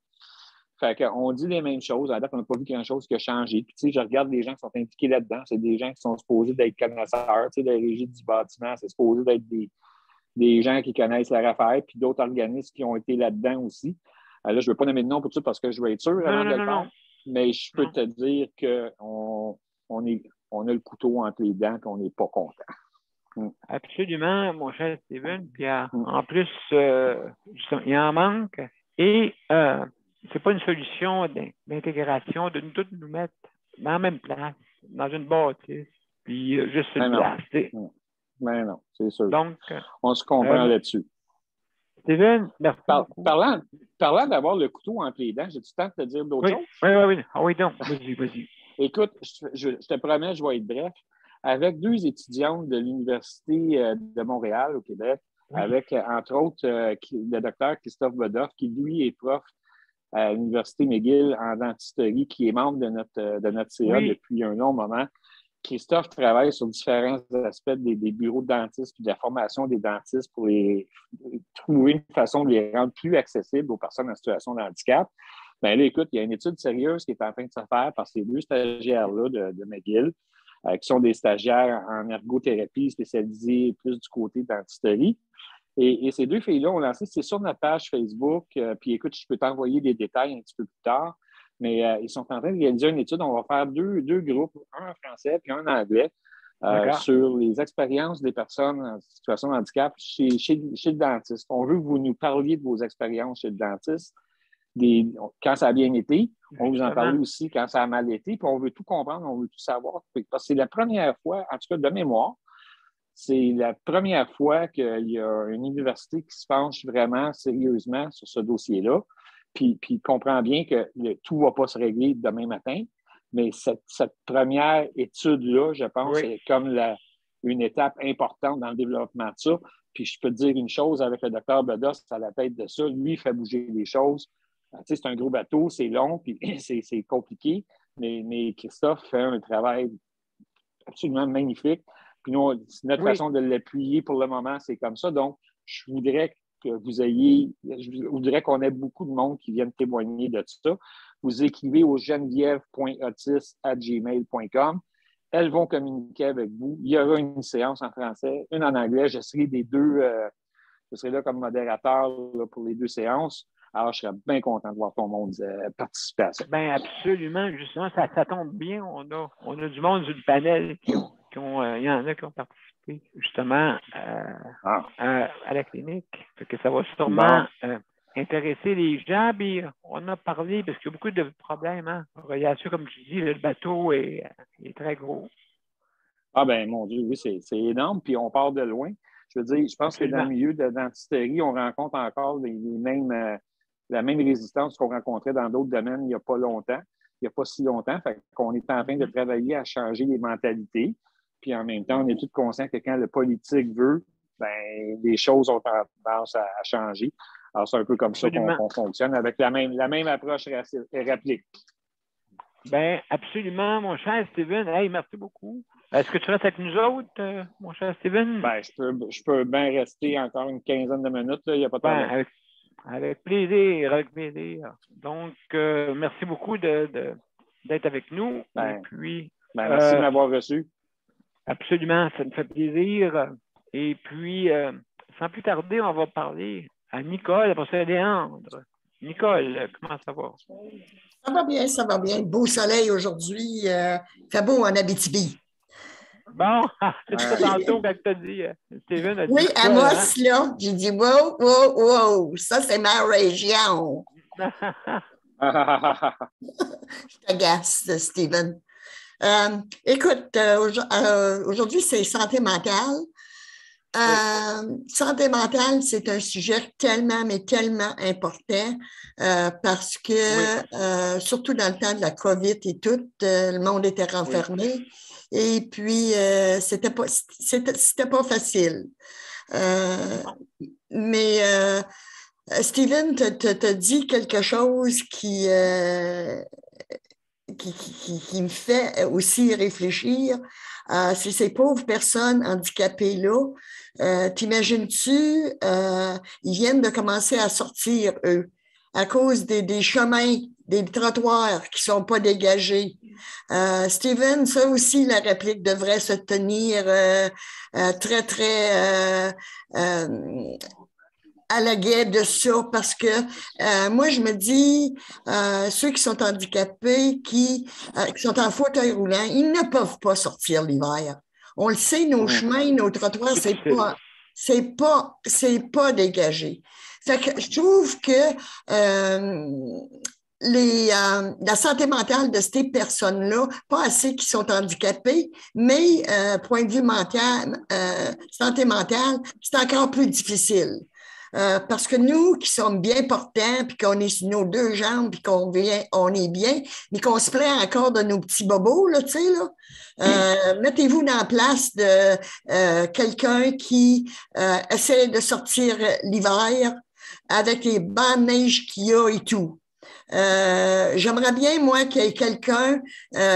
Fait qu'on dit les mêmes choses. À date, on n'a pas vu grand-chose qui a changé. Puis, tu sais, je regarde les gens qui sont impliqués là-dedans. C'est des gens qui sont supposés d'être connaisseurs, tu sais, de la régie du bâtiment. C'est supposé d'être des gens qui connaissent leur affaire, puis d'autres organismes qui ont été là-dedans aussi. Là, je ne veux pas nommer de nom pour tout parce que je veux être sûr avant de le faire. Mais je peux te dire qu'on a le couteau entre les dents et on n'est pas content. Absolument, mon cher Steven. Puis en plus, il en manque. Et c'est pas une solution d'intégration de tous nous mettre dans la même place, dans une bâtisse, puis juste une place. Mais non, c'est sûr. Donc, on se comprend là-dessus. Steven, merci beaucoup. Parlant d'avoir le couteau entre les dents, j'ai-tu le temps de te dire d'autres choses? Oui. Ah oui, donc, vas-y. Écoute, je te promets, je vais être bref. Avec 2 étudiantes de l'Université de Montréal, au Québec, avec, entre autres, le docteur Christophe Bodoff, qui, lui, est prof à l'Université McGill en dentisterie, qui est membre de notre CA depuis un long moment. Christophe travaille sur différents aspects des bureaux de dentistes et de la formation des dentistes pour trouver une façon de les rendre plus accessibles aux personnes en situation de handicap. Bien là, écoute, il y a une étude sérieuse qui est en train de se faire par ces 2 stagiaires-là de McGill. qui sont des stagiaires en ergothérapie spécialisés plus du côté dentisterie. Et ces deux filles-là ont lancé, c'est sur notre page Facebook, puis écoute, je peux t'envoyer des détails un petit peu plus tard, mais ils sont en train de réaliser une étude. On va faire deux groupes, un en français puis un en anglais, sur les expériences des personnes en situation de handicap chez le dentiste. On veut que vous nous parliez de vos expériences chez le dentiste, quand ça a bien été. On vous en parle aussi quand ça a mal été, puis on veut tout comprendre, on veut tout savoir. Parce que c'est la première fois, en tout cas de mémoire, c'est la première fois qu'il y a une université qui se penche vraiment sérieusement sur ce dossier-là, puis comprend bien que tout ne va pas se régler demain matin, mais cette première étude-là, je pense, c'est comme une étape importante dans le développement de ça. Puis je peux te dire une chose, avec le docteur Bedos à la tête de ça, lui, il fait bouger les choses. Tu sais, c'est un gros bateau, c'est long, puis c'est compliqué, mais Christophe fait un travail absolument magnifique. Puis nous, notre façon de l'appuyer pour le moment, c'est comme ça. Donc, je voudrais qu'on ait beaucoup de monde qui vienne témoigner de ça. Vous écrivez au geneviève.otis@gmail.com. Elles vont communiquer avec vous. Il y aura une séance en français, une en anglais. Je serai je serai là comme modérateur là, pour les deux séances. Alors, je serais bien content de voir ton monde participer à ça. Bien, absolument. Justement, ça tombe bien. On a du monde du panel il y en a qui ont participé justement à la clinique. Fait que ça va sûrement intéresser les gens. Puis on a parlé, parce qu'il y a beaucoup de problèmes. Hein? Il y a sûr, comme tu dis, le bateau est très gros. Ah ben mon Dieu, oui, c'est énorme. Puis on part de loin. Je veux dire, je pense que dans le milieu de la dentisterie, on rencontre encore la même résistance qu'on rencontrait dans d'autres domaines il n'y a pas longtemps. Il n'y a pas si longtemps. Fait qu'on est en train de travailler à changer les mentalités. Puis en même temps, on est tous conscients que quand le politique veut, ben les choses ont tendance à changer. Alors, c'est un peu comme ça qu'on fonctionne, avec la même approche réplique. Bien, absolument, mon cher Steven. Hey, merci beaucoup. Est-ce que tu restes avec nous autres, mon cher Steven? Bien, je peux bien rester encore une quinzaine de minutes. Il n'y a pas de problème. Avec plaisir, avec plaisir. Donc, merci beaucoup d'être avec nous. Ben, et puis, merci de m'avoir reçu. Absolument, ça me fait plaisir. Et puis, sans plus tarder, on va parler à Nicole, après ça, Léandre. Nicole, comment ça va? Ça va bien, ça va bien. Beau soleil aujourd'hui. Il fait beau en Abitibi. Bon, c'est ça tantôt quand tu as dit, Steven a dit. Oui, Amos, là, j'ai dit wow, wow, wow, ça c'est ma région. Je t'agace, Steven. Écoute, aujourd'hui, c'est santé mentale. Santé mentale, c'est un sujet tellement, mais tellement important parce que, surtout dans le temps de la COVID et tout, le monde était renfermé. Oui. Et puis, c'était pas facile. Mais Steven te dit quelque chose qui me fait aussi réfléchir. C'est ces pauvres personnes handicapées-là. T'imagines-tu, ils viennent de commencer à sortir, eux, à cause des chemins, des trottoirs qui ne sont pas dégagés. Steven, ça aussi, la réplique devrait se tenir très, très à la guet de ça, parce que moi, je me dis, ceux qui sont handicapés, qui sont en fauteuil roulant, ils ne peuvent pas sortir l'hiver. On le sait, nos chemins, nos trottoirs, c'est pas dégagé. Fait que je trouve que la santé mentale de ces personnes-là, pas assez qui sont handicapées, mais point de vue mental, santé mentale, c'est encore plus difficile. Parce que nous, qui sommes bien portants, puis qu'on est sur nos deux jambes, puis on est bien, mais qu'on se plaint encore de nos petits bobos, là, tu sais, là. Mettez-vous dans la place de quelqu'un qui essaie de sortir l'hiver avec les bancs de neige qu'il y a et tout. J'aimerais bien, moi, qu'il y ait quelqu'un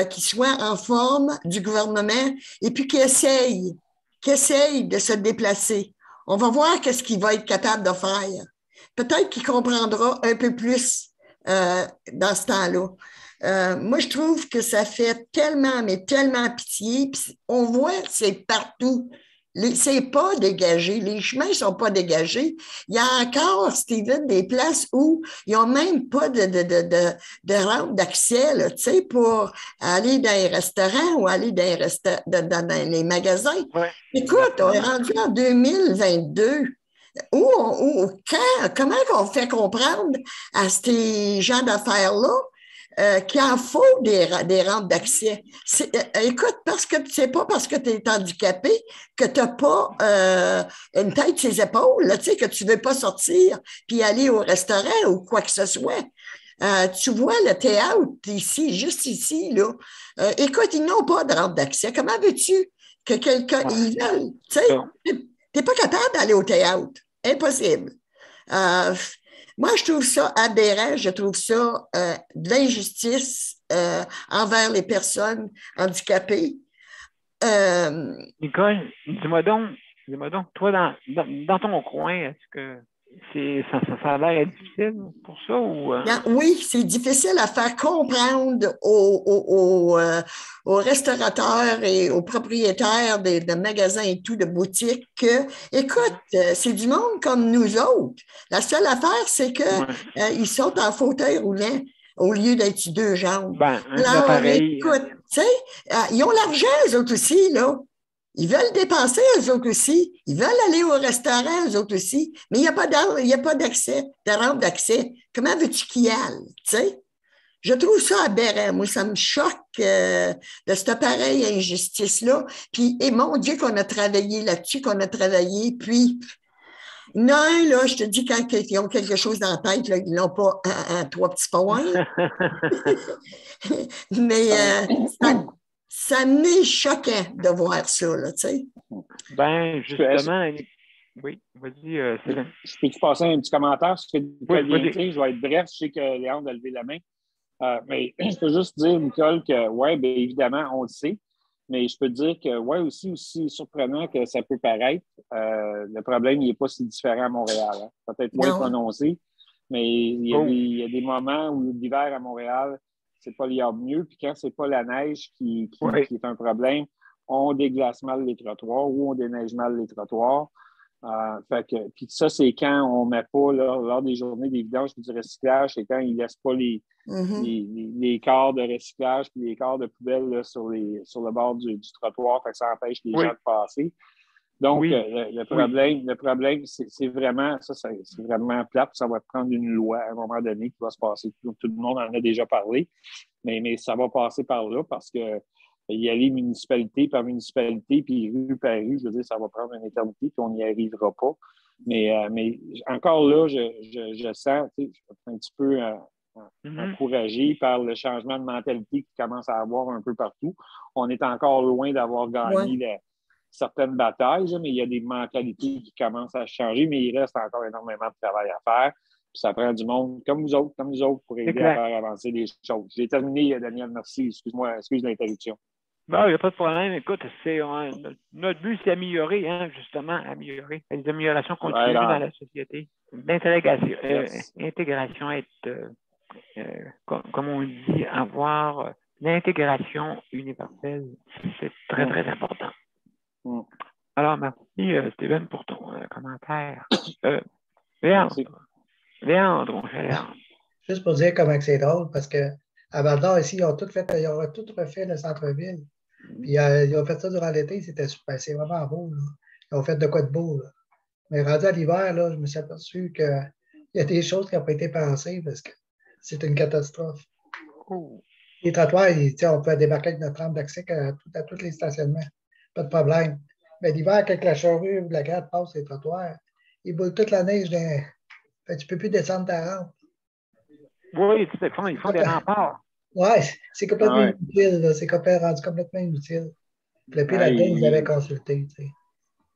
qui soit en forme du gouvernement et puis qui essaye de se déplacer. On va voir qu'est-ce qu'il va être capable de faire. Peut-être qu'il comprendra un peu plus dans ce temps-là. Moi, je trouve que ça fait tellement, mais tellement pitié. Puis on voit, c'est partout. C'est pas dégagé. Les chemins ne sont pas dégagés. Il y a encore, Steven, des places où ils n'ont même pas de rampe d'accès là, pour aller dans les restaurants ou aller dans les magasins. Ouais, Écoute, on est exactement. rendu en 2022. Comment on fait comprendre à ces gens d'affaires-là qu'il en faut des rampes d'accès? Écoute, parce que c'est pas parce que tu es handicapé que tu n'as pas une tête sur les épaules, là, que tu ne veux pas sortir puis aller au restaurant ou quoi que ce soit. Tu vois le théâtre ici, juste ici, là. Écoute, ils n'ont pas de rampe d'accès. Comment veux-tu que quelqu'un. Ils veulent, tu sais, tu n'es pas capable d'aller au théâtre. Impossible. Euh, Moi, je trouve ça aberrant, je trouve ça de l'injustice envers les personnes handicapées. Nicole, dis-moi donc, toi, dans ton coin, est-ce que ça a l'air difficile pour ça ou Oui, c'est difficile à faire comprendre aux restaurateurs et aux propriétaires de magasins et tout, de boutiques, que, écoute, c'est du monde comme nous autres. La seule affaire, c'est qu'ils sont en fauteuil roulant au lieu d'être sur deux jambes. ben, Alors, pareil. écoute, tu sais, ils ont l'argent, eux autres aussi, là. Ils veulent dépenser, eux autres aussi. Ils veulent aller au restaurant, eux autres aussi. Mais il n'y a pas d'accès, de rampe d'accès. Comment veux-tu qu'ils y aillent, tu sais? Je trouve ça aberrant. Moi, ça me choque de cette pareille injustice-là. Puis, et mon Dieu, qu'on a travaillé là-dessus, qu'on a travaillé. Puis, non, là, je te dis, quand ils ont quelque chose dans la tête, là, ils n'ont pas un trois petits points. Mais ça m'est choquant de voir ça, là, tu sais. Ben, justement, oui, vas-y, Sylvain. Je peux-tu passer un petit commentaire sur ce que Nicole vient de vas-y. dire? Je vais être bref. Je sais que Léon a levé la main. Mais je peux juste dire, Nicole, que oui, bien évidemment, on le sait. Mais je peux te dire que, oui, aussi surprenant que ça peut paraître, le problème, il n'est pas si différent à Montréal. Hein. Peut-être moins prononcé, mais il y a des moments où l'hiver à Montréal, c'est pas liable mieux. Puis quand c'est pas la neige qui est un problème, on déglace mal les trottoirs ou on déneige mal les trottoirs. Puis ça, c'est quand on ne met pas, lors des journées des vidanges et du recyclage, c'est quand ils ne laissent pas les corps de recyclage et les corps de poubelle là, sur le bord du trottoir, fait que ça empêche les gens de passer. Donc, le problème, c'est vraiment, c'est vraiment plate. Ça va prendre une loi à un moment donné qui va se passer. Tout le monde en a déjà parlé, mais ça va passer par là parce que y aller municipalité par municipalité, puis rue par rue, je veux dire, ça va prendre une éternité, puis on n'y arrivera pas. Mais encore là, je sens, tu sais, je suis un petit peu encouragé par le changement de mentalité qui commence à avoir un peu partout. On est encore loin d'avoir gagné certaines batailles, mais il y a des mentalités qui commencent à changer, mais il reste encore énormément de travail à faire. Puis ça prend du monde comme nous autres, pour aider à faire avancer les choses. J'ai terminé, Daniel, merci. Excuse l'interruption. Bon, il n'y a pas de problème. Écoute, notre but, c'est d'améliorer, hein, justement, améliorer. Les améliorations continues dans la société. L'intégration est, comme on dit, avoir l'intégration universelle, c'est très, très important. Alors, merci, Steven, pour ton commentaire. Léandre, mon cher Léandre. Juste pour dire comment c'est drôle, parce qu'à Val-d'Or, ici, ils ont tout refait le centre-ville. Puis ils ont fait ça durant l'été, c'est vraiment beau. Là. Ils ont fait de quoi de beau. Là. Mais rendu à l'hiver, là, je me suis aperçu qu'il y a des choses qui n'ont pas été pensées parce que c'est une catastrophe. Les trottoirs, on peut débarquer avec notre rampe d'accès à tous les stationnements. Pas de problème. Mais l'hiver, quand la charrue ou la gratte passe les trottoirs, ils boulent toute la neige. Tu ne peux plus descendre ta rampe. Oui, ils font des remparts. Oui, c'est complètement inutile. C'est rendu complètement inutile. Le pire là-dedans, ils avaient consulté. Tu sais.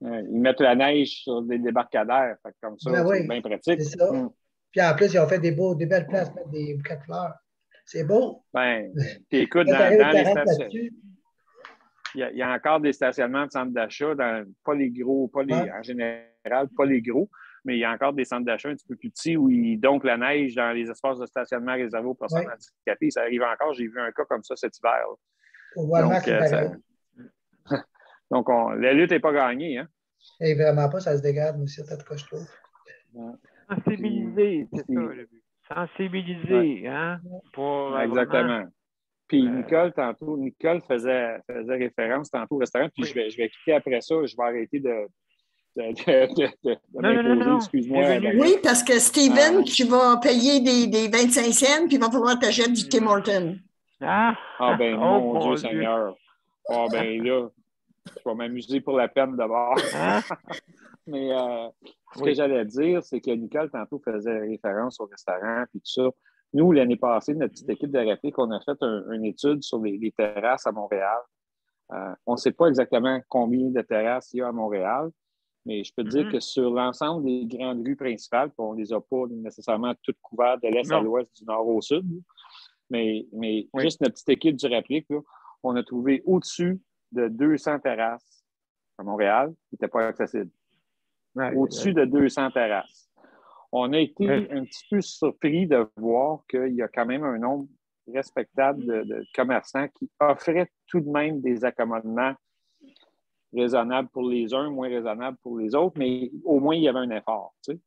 Ils mettent la neige sur des débarcadères. Comme ça, c'est bien pratique. C'est ça. Puis en plus, ils ont fait des belles places pour mettre des bouquets de fleurs. C'est beau. Ben, puis écoute, dans les stations, il y a encore des stationnements de centres d'achat, pas les gros, en général, pas les gros. mais il y a encore des centres d'achat un petit peu plus petits où ils doncent la neige dans les espaces de stationnement réservés aux personnes Oui. handicapées. Ça arrive encore. J'ai vu un cas comme ça cet hiver. Là. Au Walmart, Donc, c'est pareil. Donc, la lutte n'est pas gagnée. Hein? Et vraiment pas, ça se dégrade aussi, en tout cas, je trouve. Sensibiliser, c'est Puis- ça le but. Sensibiliser, Ouais. hein, pour vraiment... Exactement. Puis Nicole faisait référence tantôt au restaurant, puis Oui. je vais quitter après ça, je vais arrêter de Non, m'imposer, excuse-moi. bienvenue. Daniel. Oui, parce que Steven, Ah. tu vas payer des 25 cents, puis il va falloir t'acheter du Tim Horton. Ah, Ah ben, oh, mon Dieu Seigneur. Ah ben là, je vais m'amuser pour la peine d'abord. Hein? Mais ce que Oui. j'allais dire, c'est que Nicole, tantôt, faisait référence au restaurant et tout ça. Nous, l'année passée, notre petite équipe de réplique, on a fait une étude sur les terrasses à Montréal. On ne sait pas exactement combien de terrasses il y a à Montréal, mais je peux te dire que sur l'ensemble des grandes rues principales, puis on ne les a pas nécessairement toutes couvertes de l'est à Non. l'ouest, du nord au sud, mais Oui. juste notre petite équipe du réplique, là, on a trouvé au-dessus de 200 terrasses à Montréal qui n'étaient pas accessibles. Ouais, Au-dessus de 200 terrasses. On a été un petit peu surpris de voir qu'il y a quand même un nombre respectable de commerçants qui offraient tout de même des accommodements raisonnables pour les uns, moins raisonnables pour les autres, mais au moins il y avait un effort. Tu sais.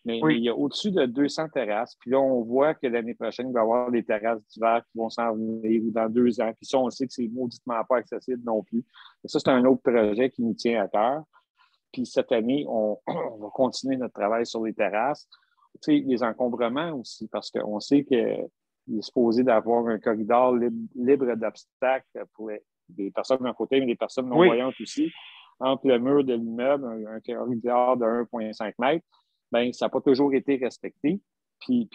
Mais il y a au-dessus de 200 terrasses. Puis là, on voit que l'année prochaine, il va y avoir des terrasses d'hiver qui vont s'en venir ou dans 2 ans. Puis ça, on sait que c'est mauditement pas accessible non plus. Et ça, c'est un autre projet qui nous tient à cœur. Puis cette année, on va continuer notre travail sur les terrasses. Tu sais, les encombrements aussi, parce qu'on sait qu'il est supposé d'avoir un corridor libre d'obstacles pour les personnes d'un côté, mais les personnes non-voyantes aussi, entre le mur de l'immeuble, un corridor de 1,5 mètres. Bien, ça n'a pas toujours été respecté. Puis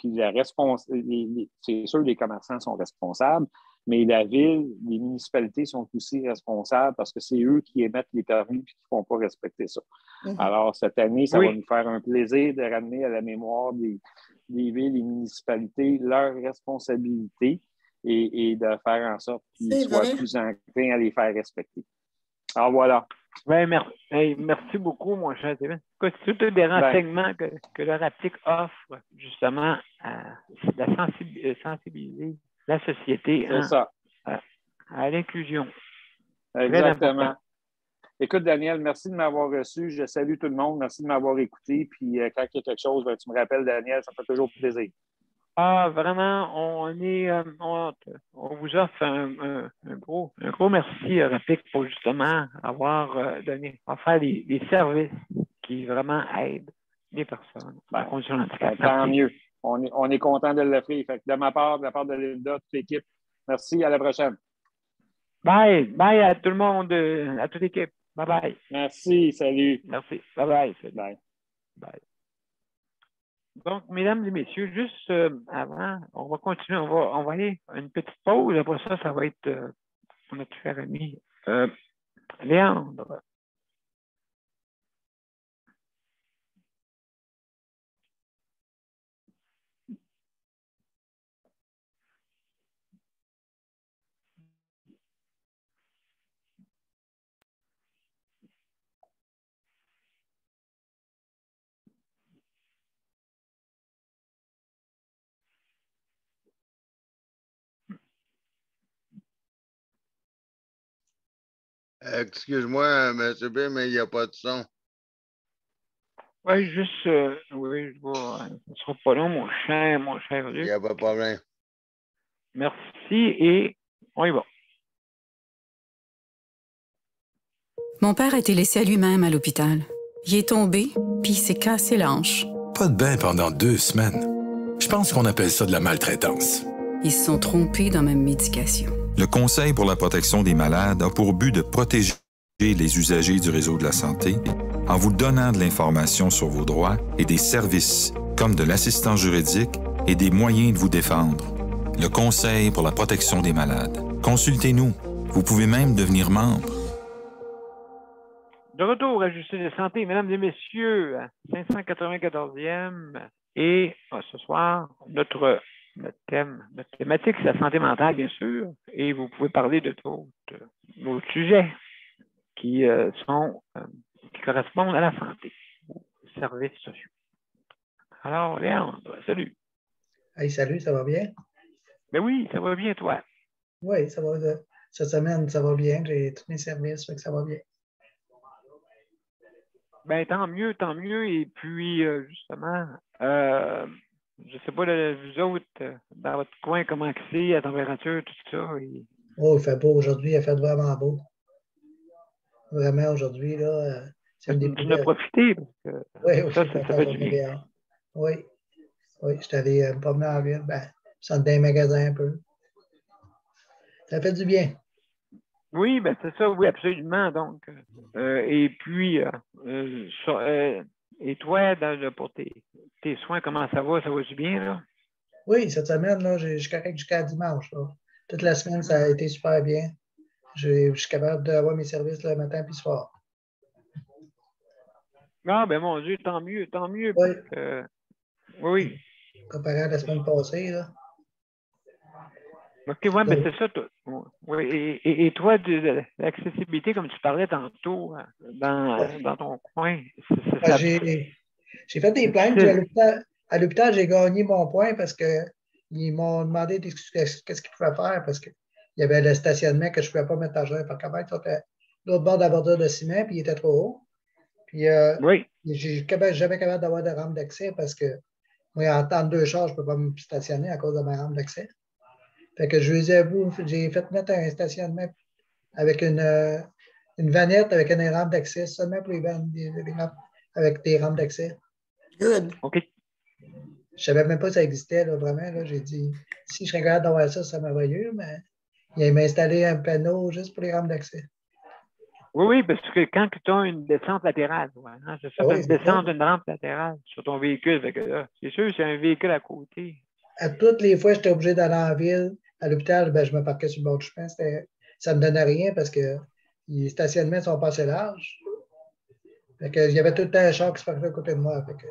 c'est sûr, les commerçants sont responsables, mais la ville, les municipalités sont aussi responsables parce que c'est eux qui émettent les permis et qui ne font pas respecter ça. Alors, cette année, ça va nous faire un plaisir de ramener à la mémoire des villes et municipalités leurs responsabilités et de faire en sorte qu'ils soient plus enclins à les faire respecter. Alors, voilà. Ben, merci beaucoup, mon cher Steven. C'est tous des renseignements que le RAPTIC offre, justement, à sensibiliser la société à l'inclusion. Exactement. Écoute, Daniel, merci de m'avoir reçu. Je salue tout le monde. Merci de m'avoir écouté. Puis quand il y a quelque chose, tu me rappelles, Daniel, ça me fait toujours plaisir. Ah, vraiment, on vous offre un gros merci, RAPTIC, pour justement avoir offert des services qui vraiment aident les personnes en condition de handicap. Tant mieux. On est content de l'offrir. Fait que de ma part, de la part de Linda, toute l'équipe, merci. À la prochaine. Bye. Bye à tout le monde, à toute l'équipe. Bye bye. Merci. Salut. Merci. Bye bye. Bye. Bye. Donc, mesdames et messieurs, juste avant, on va continuer, on va aller à une petite pause. Après ça, ça va être notre cher ami Léandre. Excuse-moi, M. B, mais il n'y a pas de son. Oui, juste, oui, ce ne sera pas long, mon cher Luc. Il n'y a pas de problème. Merci et on y va. Mon père a été laissé à lui-même à l'hôpital. Il est tombé, puis il s'est cassé la hanche. Pas de bain pendant 2 semaines. Je pense qu'on appelle ça de la maltraitance. Ils se sont trompés dans ma médication. Le Conseil pour la protection des malades a pour but de protéger les usagers du réseau de la santé en vous donnant de l'information sur vos droits et des services comme de l'assistance juridique et des moyens de vous défendre. Le Conseil pour la protection des malades. Consultez-nous. Vous pouvez même devenir membre. De retour à Justice de santé, mesdames et messieurs, 594e. Et ce soir, notre thématique, c'est la santé mentale, bien sûr. Et vous pouvez parler de d'autres sujets qui correspondent à la santé, aux services sociaux. Alors, Léandre, salut. Hey, salut, ça va bien? Ben oui, ça va bien, toi. Oui, ça va. Cette semaine, ça va bien. J'ai tous mes services, fait que ça va bien. Ben, tant mieux, tant mieux. Et puis, justement, je sais pas, vous autres, dans votre coin, comment que c'est, la température, tout ça. Oh, il fait beau aujourd'hui, il a fait vraiment beau. Vraiment, aujourd'hui, là, c'est une des plus Tu en as belles. profité, parce que Oui, oui, ça j'ai fait fait la du journée bien. dehors. Oui, oui, j'étais allé me promener en ville, ben, ça dans les magasins un peu. Ça fait du bien. Oui, ben c'est ça, oui, absolument. Donc, et puis, et toi, pour tes soins, comment ça va? Ça va-tu bien, là? Oui, cette semaine, là, je suis correct jusqu'à dimanche. Là. Toute la semaine, ça a été super bien. Je suis capable d'avoir mes services le matin puis le soir. Ah, ben mon Dieu, tant mieux, Oui, parce que, oui. comparé à la semaine passée, là. OK, oui, ben c'est ça. Oui, et toi, de l'accessibilité, comme tu parlais tantôt, dans ton coin, ça, J'ai fait des plaintes. À l'hôpital, j'ai gagné mon point parce qu'ils m'ont demandé qu'est-ce qu'ils pouvaient faire parce qu'il y avait le stationnement que je ne pouvais pas mettre à jour par contre, c'était l'autre bord de la bordure de ciment, puis il était trop haut. Puis, oui. j'ai jamais capable d'avoir de rampe d'accès parce que moi, en temps de 2 chars, je ne peux pas me stationner à cause de ma rampe d'accès. Fait que je lui ai dit, j'ai fait mettre un stationnement avec une vanette avec une rampe d'accès seulement pour les rampes avec des rampes d'accès. Good. OK. Je ne savais même pas que ça existait, là, vraiment. Là, j'ai dit, si je serais capable d'avoir ça, ça merveilleux, mais il m'a installé un panneau juste pour les rampes d'accès. Oui, parce que quand tu as une descente latérale, hein, c'est ça, Ah oui, une descente d'une rampe latérale sur ton véhicule. Fait que là, c'est sûr, c'est un véhicule à côté. À toutes les fois que j'étais obligé d'aller en ville, à l'hôpital, ben, je me parquais sur le bord du chemin. Ça ne me donnait rien parce que les stationnements sont pas assez larges. Fait que, il y avait tout le temps un char qui se parquait à côté de moi. Fait que,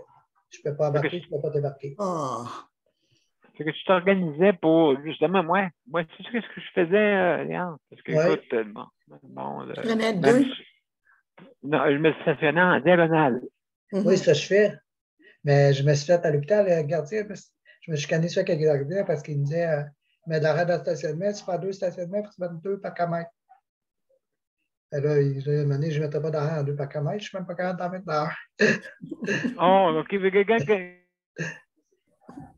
je ne peux pas embarquer, je ne peux pas débarquer. Oh. Fait que tu t'organisais pour, justement, moi tu sais ce que je faisais, Léandre? Parce que, Ouais. écoute, Tu prenais même deux? non, je me stationnais en diagonale. Oui, ça je fais. Mais je me suis fait à l'hôpital, le gardien, je me suis canné sur quelques gardiens parce qu'il me disait, mais de l'arrêt de stationnement, tu fais 2 stationnements, puis tu mets 2 par kilomètre. Et là, je ne me mettais pas d'arrêt en 2 par kilomètre, je ne suis même pas capable d'en mettre d'arrêt. Oh, OK, mais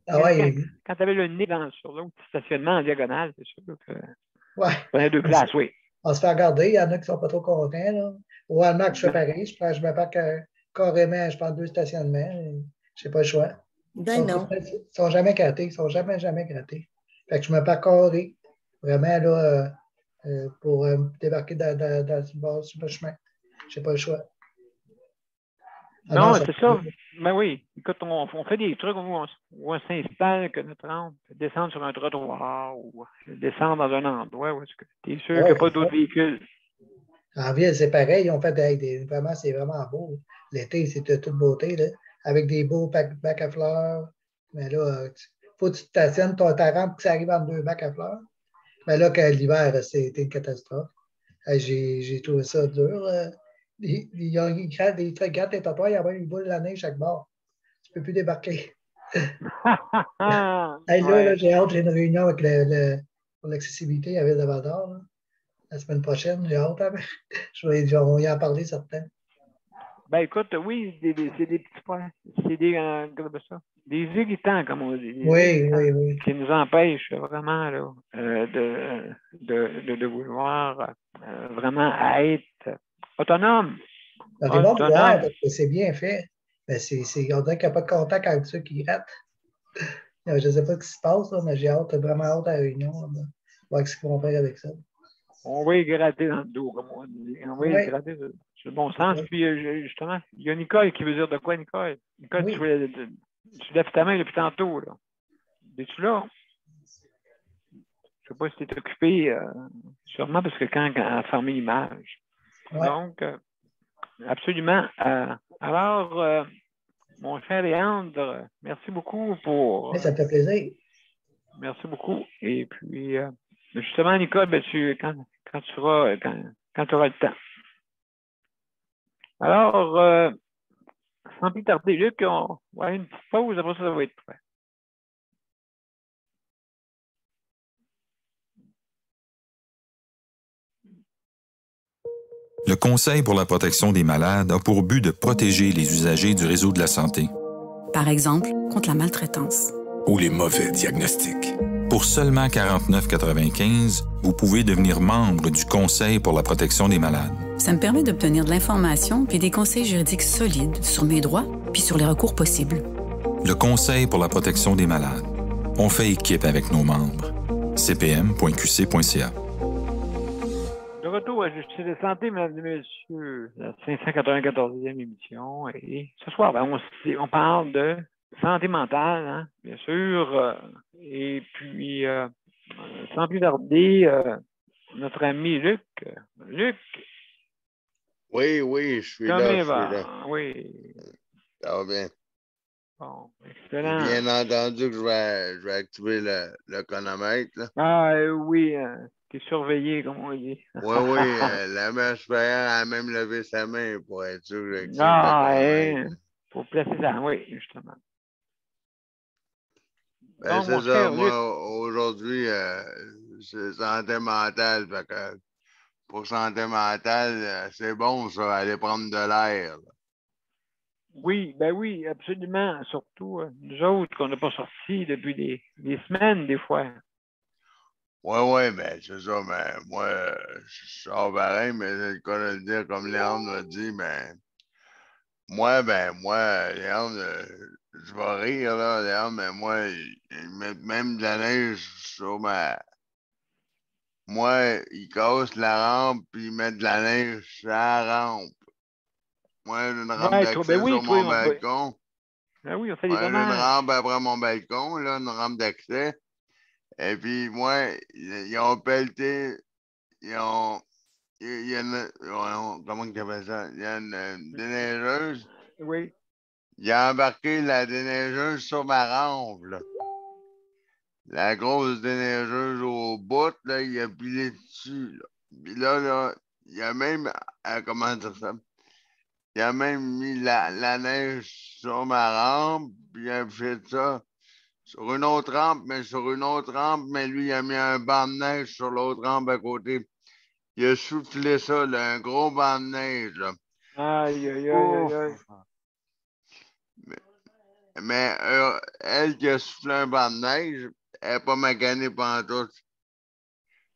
Ah ouais, quand tu avais le nez sur l'autre stationnement en diagonale, c'est sûr que ouais. tu prenais 2 places, oui. On se fait regarder, il y en a qui ne sont pas trop contents. Là. Au Walmart, je fais pareil, je me parque carrément, je prends 2 stationnements, je n'ai pas le choix. Ben non. Ils ne sont jamais grattés, ils ne sont jamais grattés. Fait que je me parque carré, vraiment, là, pour débarquer sur le chemin. Je n'ai pas le choix. Non, c'est ça. Ben oui. Écoute, on fait des trucs où on s'installe que notre rampe, descendre sur un trottoir ou descendre dans un endroit où tu es sûr qu'il n'y a pas d'autres véhicules. En ville, c'est pareil. On fait vraiment, c'est vraiment beau. L'été, c'est de toute beauté, là, avec des beaux bacs à fleurs. Mais là, faut que tu te stationnes ta rampe que ça arrive en 2 bacs à fleurs. Mais là, quand l'hiver, c'était une catastrophe. J'ai trouvé ça dur. Ils grattent les trottoirs, il y a une boule de neige chaque bord. Tu ne peux plus débarquer. Là, j'ai hâte, j'ai une réunion avec pour l'accessibilité à Ville de Val-d'Or. La semaine prochaine, j'ai hâte. On va y en parler, certains. Ben écoute, oui, c'est des petits points. C'est des irritants, comme on dit. Oui. Qui nous empêchent vraiment là, de vouloir vraiment être autonome. On va voir, parce que c'est bien fait. Mais on dirait qu'il n'y a pas de contact avec ceux qui grattent. Je ne sais pas ce qui se passe, là, mais j'ai vraiment hâte à la réunion. Là, voir ce qu'ils vont faire avec ça. On va y gratter dans le dos, comme on dit. On va y gratter sur le bon sens. Puis, justement, il y a Nicole qui veut dire de quoi, Nicole? Nicole, tu lèves ta main depuis tantôt. Là. Es-tu là? Je ne sais pas si tu es occupé, sûrement parce que quand elle a fermé l'image. Ouais. Donc, absolument. Alors, mon cher Léandre, merci beaucoup pour... Ça me fait plaisir. Merci beaucoup. Et puis, justement, Nicole, ben, quand tu auras le temps. Alors, sans plus tarder, Luc, on va une petite pause, après ça va être prêt. Le Conseil pour la protection des malades a pour but de protéger les usagers du réseau de la santé. Par exemple, contre la maltraitance. Ou les mauvais diagnostics. Pour seulement 49,95 $, vous pouvez devenir membre du Conseil pour la protection des malades. Ça me permet d'obtenir de l'information puis des conseils juridiques solides sur mes droits puis sur les recours possibles. Le Conseil pour la protection des malades. On fait équipe avec nos membres. cpm.qc.ca. De retour à Justice de santé, mesdames et messieurs, la 594e émission. Et ce soir, on parle de santé mentale, hein, bien sûr. Et puis, sans plus tarder, notre ami Luc. Luc. Oui, je suis là. Oui. Ça va bien. Bon, excellent. Bien entendu que je vais activer le chronomètre. Là. Ah oui, t'es surveillé, comme on dit. Oui, la mère supérieure a même levé sa main pour être sûr que j'active le chronomètre. Pour placer ça, oui, justement. Ben, c'est ça, moi, aujourd'hui, c'est santé mentale. Fait que pour santé mentale, c'est bon, ça, aller prendre de l'air. Oui, absolument. Surtout nous autres qu'on n'a pas sorti depuis des semaines, des fois. Oui, mais c'est ça, mais moi, je sors pareil, mais c'est le cas de le dire, comme Léon m'a dit, mais moi, Léon, je vais rire, là, Léon, mais moi, ils mettent même de la neige sur ma... Moi, ils cassent la rampe, puis ils mettent de la neige sur la rampe. Moi, j'ai une rampe d'accès sur mon balcon. Oui, on fait des j'ai dommages. une rampe après mon balcon, là, une rampe d'accès. Et puis, moi, ils ont pelleté, il y a une, comment tu appelles ça? Il y a une déneigeuse. Oui. Il a embarqué la déneigeuse sur ma rampe, là. La grosse déneigeuse au bout, là, il a pilé dessus, là. Puis là, il a même, comment dire ça? Il a même mis la neige sur ma rampe, puis il a fait ça sur une autre rampe, mais lui, il a mis un banc de neige sur l'autre rampe à côté. Il a soufflé ça, là, un gros banc de neige, là. Aïe. Mais elle qui a soufflé un banc de neige, elle n'est pas maganée pantoute.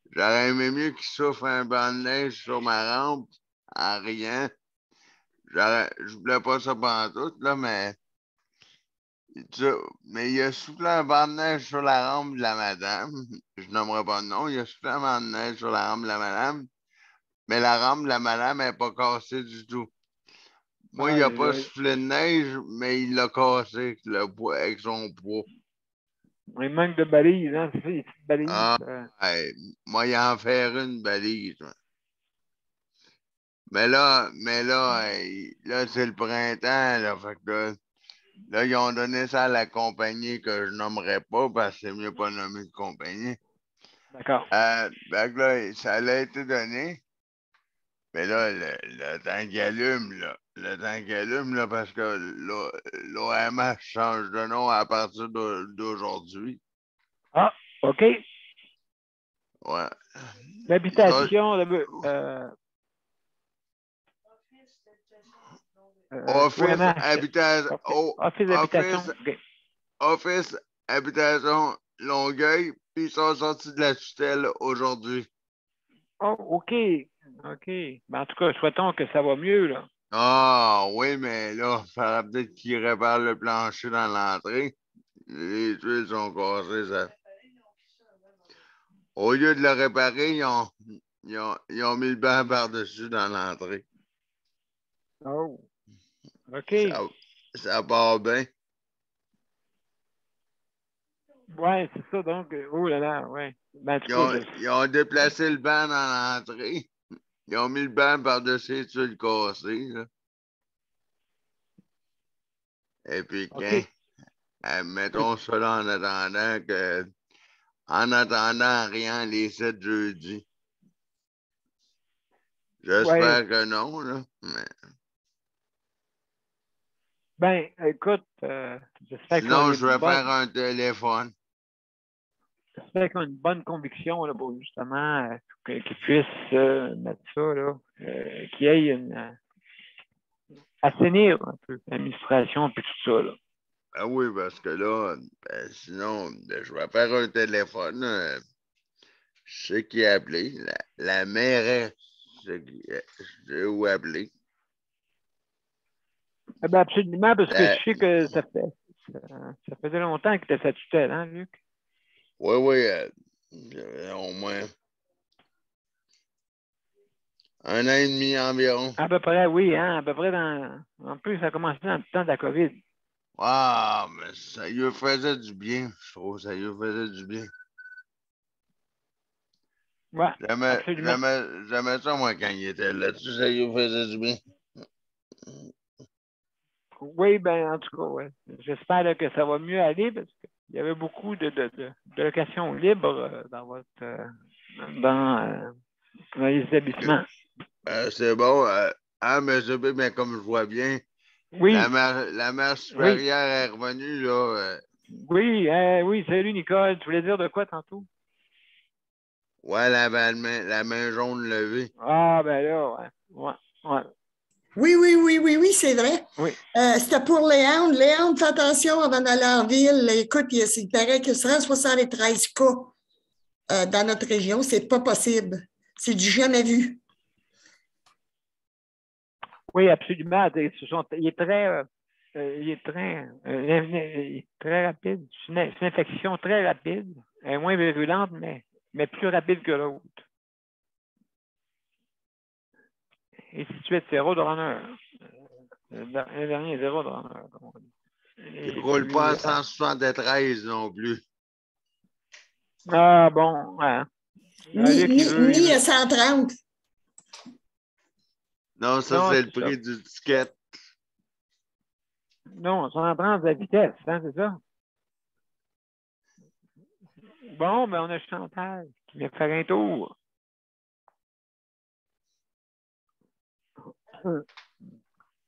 J'aurais aimé mieux qu'il souffle un banc de neige sur ma rampe en rien. Je voulais pas ça pantoute, là, mais il a soufflé un banc de neige sur la rampe de la madame. Je nommerai pas de nom. Il a soufflé un banc de neige sur la rampe de la madame. Mais la rampe de la madame n'est pas cassée du tout. Moi, il n'a pas soufflé de neige, mais il l'a cassé avec son poids. Il manque de balises, hein? C'est ça, les petites balises. Moi, il en fait une balise. Mais là, c'est le printemps. Là, fait que là, ils ont donné ça à la compagnie que je nommerai pas parce que c'est mieux pas nommer de compagnie. D'accord. Fait que là, ça a été donné. Mais là, le temps qu'il allume, là, parce que l'OMH change de nom à partir d'aujourd'hui. Ah, OK. Ouais. L'habitation, Office Habitation. Office Habitation Longueuil, puis ils sont sortis de la tutelle aujourd'hui. Oh, OK. Ben, en tout cas, souhaitons que ça va mieux, là. Ah, oui, mais là, il faudra peut-être qu'ils réparent le plancher dans l'entrée. Les tuiles sont cassées, ça. Au lieu de le réparer, ils ont mis le banc par-dessus dans l'entrée. Oh. OK. Ça part bien. Ouais, c'est ça, donc. Oh là là, ouais. Ben, ils ont déplacé le banc dans l'entrée. Ils ont mis le banc par-dessus les tuiles cassées, là. Et puis, mettons ça là en attendant rien les 7 jeudis. J'espère que non, là. Mais... Ben, écoute, j'espère Sinon, que je vais faire un téléphone. j'espère qu'on a une bonne conviction là, pour justement qu'ils puissent mettre ça, là, qu'il y ait une assainir un peu l'administration et tout ça. Là. Ah oui, parce que là, sinon, je vais faire un téléphone. Je sais qui a appelé. La mairesse, je sais où appeler. Eh ben absolument, parce que La- je sais que ça faisait longtemps que tu étais sa tutelle, hein, Luc? Oui, oui, au moins 1 an et demi environ. À peu près, oui, hein, à peu près en plus, ça a commencé dans le temps de la COVID. Ah, mais ça lui faisait du bien, je trouve. Ça lui faisait du bien. Ouais, absolument. J'aimais ça, moi, quand il était là-dessus. Ça lui faisait du bien. Oui, ben en tout cas, ouais. J'espère là, que ça va mieux aller parce qu'il y avait beaucoup de locations libres dans les établissements. C'est bon. Mais comme je vois bien, Oui. la mère supérieure est revenue, là. Oui, oui, salut Nicole. Tu voulais dire de quoi tantôt? Ouais, la main jaune levée. Ah, ben là, ouais. Oui, c'est vrai. Oui. C'était pour Léandre. Léandre, fais attention avant d'aller en ville. Écoute, il paraît que 173 cas dans notre région. C'est pas possible. C'est du jamais vu. Oui, absolument. Il est très rapide. C'est une infection très rapide. Elle est moins virulente, mais plus rapide que l'autre. Et si tu es zéro de runner, le dernier zéro de runner, comme on dit. Il ne roule pas à 173 non plus. Ah bon, ouais. Ni à 130. Non, c'est le prix du ticket. Non, 130 de vitesse, hein, c'est ça? Bon, ben on a Chantal qui vient faire un tour.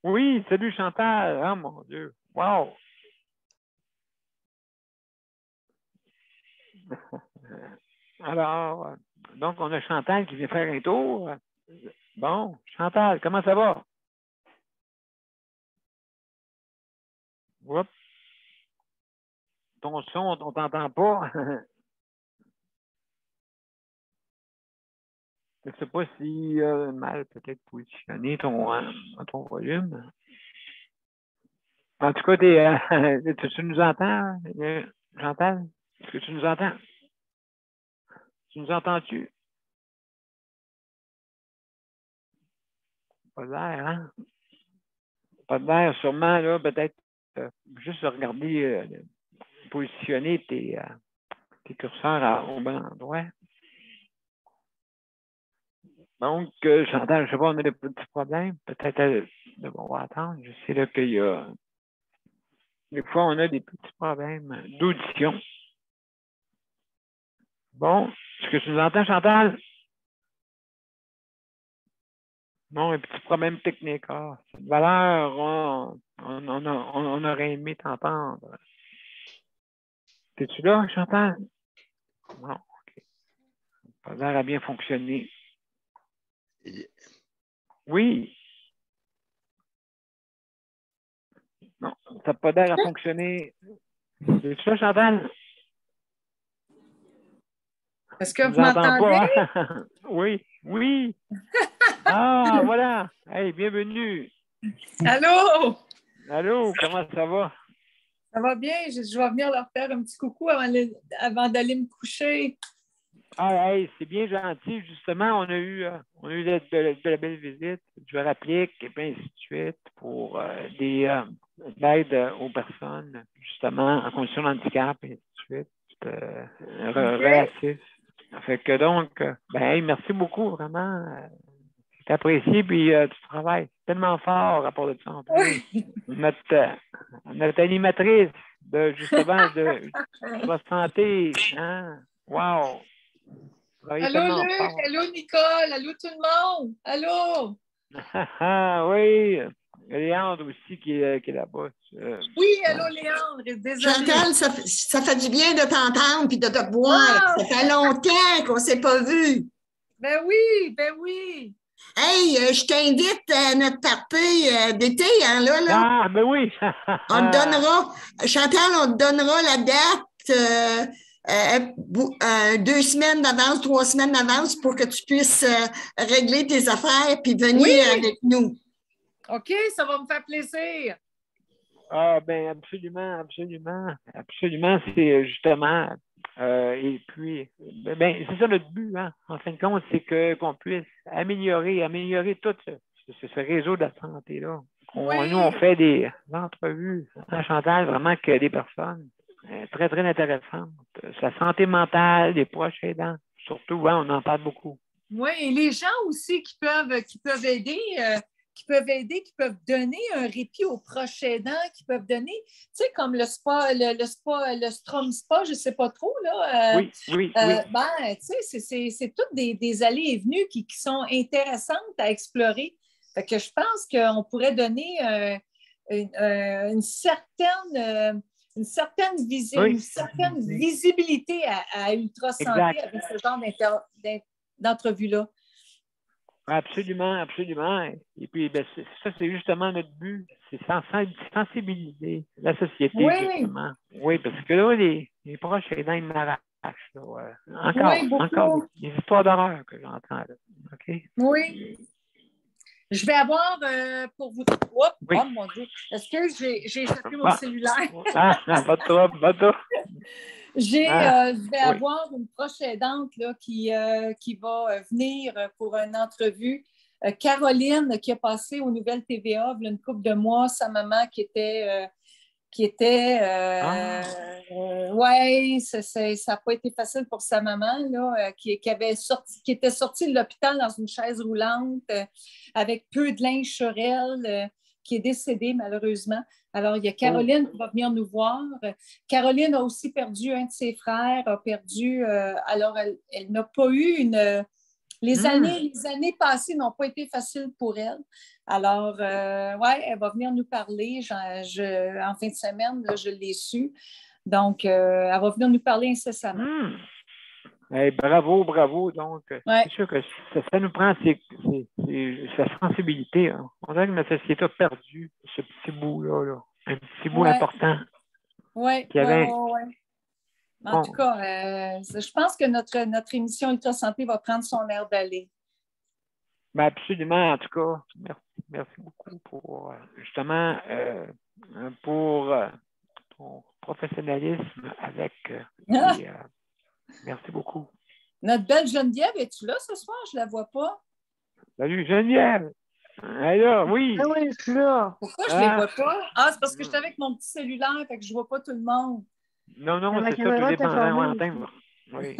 Oui, salut Chantal. Oh mon Dieu. Wow. Alors, donc on a Chantal qui vient faire un tour. Bon, Chantal, comment ça va? Oups. Ton son, on ne t'entend pas. Je ne sais pas si mal peut-être positionné ton volume. En tout cas, tu nous entends, Chantal? Est-ce que tu nous entends? Tu nous entends-tu? Pas d'air, hein? Pas d'air, sûrement, là, peut-être juste regarder, positionner tes curseurs au bon endroit. Donc, Chantal, je ne sais pas, on a des petits problèmes. Peut-être on va attendre. Je sais là qu'il y a. Des fois, on a des petits problèmes d'audition. Bon, est-ce que tu nous entends, Chantal? Non, un petit problème technique. Ah, cette valeur, on aurait aimé t'entendre. Es-tu là, Chantal? Non, OK. Ça a l'air à bien fonctionner. Oui. Non, ça n'a pas l'air à fonctionner. Es-tu là, Chantal? Est-ce que vous m'entendez? Hein? Oui. Ah, voilà. Hey, bienvenue. Allô? Allô, comment ça va? Ça va bien. Je vais venir leur faire un petit coucou avant d'aller me coucher. Ah, hey, c'est bien gentil. Justement, on a eu de la belle visite, du réplique, et puis ainsi de suite, pour des aides aux personnes, justement, en condition de handicap, et ainsi de suite, relatif. Fait que donc, hey, merci beaucoup, vraiment. C'est apprécié, puis tu travailles tellement fort à rapport de ça en plus. Oui. Notre animatrice justement de la santé, hein? Wow! Allô, Luc! Fort. Allô, Nicole! Allô, tout le monde! Allô! Oui! Il y a Léandre aussi qui est là-bas. Oui, allô, Léandre. Désolée. Chantal, ça fait du bien de t'entendre et de te voir. Ça fait longtemps qu'on ne s'est pas vu. Ben oui, ben oui. Hey, je t'invite à notre party d'été, hein, là. Ah, ben oui. On te donnera, Chantal, on te donnera la date 2 semaines d'avance, 3 semaines d'avance pour que tu puisses régler tes affaires puis venir avec nous. OK, ça va me faire plaisir. Ah, ben absolument, absolument. Absolument, c'est justement... et puis, ben, c'est ça notre but, hein. En fin de compte, c'est qu'on puisse améliorer tout ce réseau de la santé-là. Oui. Nous, on fait des entrevues, hein, Chantal, vraiment que des personnes très, très intéressantes. La santé mentale, des proches aidants, surtout, hein, on en parle beaucoup. Oui, et les gens aussi qui peuvent aider, qui peuvent donner un répit aux proches aidants, qui peuvent donner, tu sais, comme le spa, le Strom Spa, je ne sais pas trop, là. Oui. Ben, tu sais, c'est toutes des allées et venues qui sont intéressantes à explorer. Fait que je pense qu'on pourrait donner une certaine visibilité à Ultra Santé avec ce genre d'entrevue-là. Absolument, absolument. Et puis, ben, ça, c'est justement notre but. C'est sensibiliser la société, justement. Oui, parce que là, les proches aidants, ils m'arrachent. Encore des histoires d'horreur que j'entends. Là. OK? Oui. Je vais avoir pour vous... Oh mon Dieu! Est-ce que j'ai échappé mon cellulaire? Pas trop. Je vais avoir une proche aidante là, qui va venir pour une entrevue. Caroline, qui a passé aux Nouvelles TVA il y a une couple de mois, sa maman ça n'a pas été facile pour sa maman, là, qui était sortie de l'hôpital dans une chaise roulante avec peu de linge sur elle, qui est décédée malheureusement. Alors, il y a Caroline qui va venir nous voir. Caroline a aussi perdu un de ses frères, alors elle n'a pas eu les années passées n'ont pas été faciles pour elle. Alors, elle va venir nous parler. En fin de semaine, là, je l'ai su. Donc, elle va venir nous parler incessamment. Hey, bravo. Donc, c'est sûr que ça nous prend sa sensibilité. Hein. On dirait que notre société a perdu ce petit bout-là. Là. Un petit bout important. Oui. En tout cas, je pense que notre émission Ultra Santé va prendre son air d'aller. Ben absolument, en tout cas. Merci beaucoup pour justement pour ton professionnalisme avec merci beaucoup. Notre belle Geneviève, es-tu là ce soir? Je ne la vois pas. Salut Geneviève! Elle est là, oui! Ah oui, je suis là. Pourquoi je ne les vois pas? Ah, c'est parce que je suis avec mon petit cellulaire, fait que je ne vois pas tout le monde. Non, c'est ça, tout dépend de oui.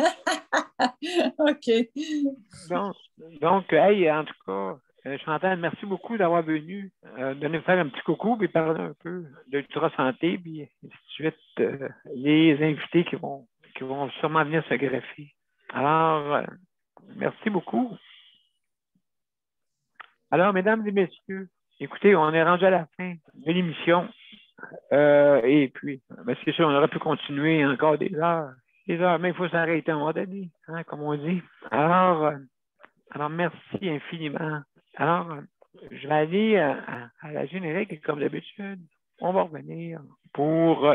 OK. Donc, hey, en tout cas, Chantal, merci beaucoup d'avoir venu, de nous faire un petit coucou et parler un peu d'Ultra Santé, puis ensuite les invités qui vont sûrement venir se greffer. Alors, merci beaucoup. Alors, mesdames et messieurs, écoutez, on est rendu à la fin de l'émission. Et puis, c'est sûr, on aurait pu continuer encore des heures, mais il faut s'arrêter à un moment donné, hein, comme on dit. Alors, merci infiniment. Alors, je vais aller à la générique, comme d'habitude. On va revenir pour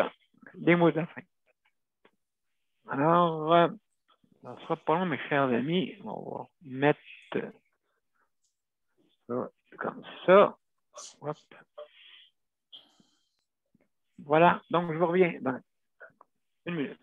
les mots de la fin. Alors, ça ne sera pas long, mes chers amis. On va mettre ça comme ça. Hop. Voilà, donc je vous reviens dans 1 minute.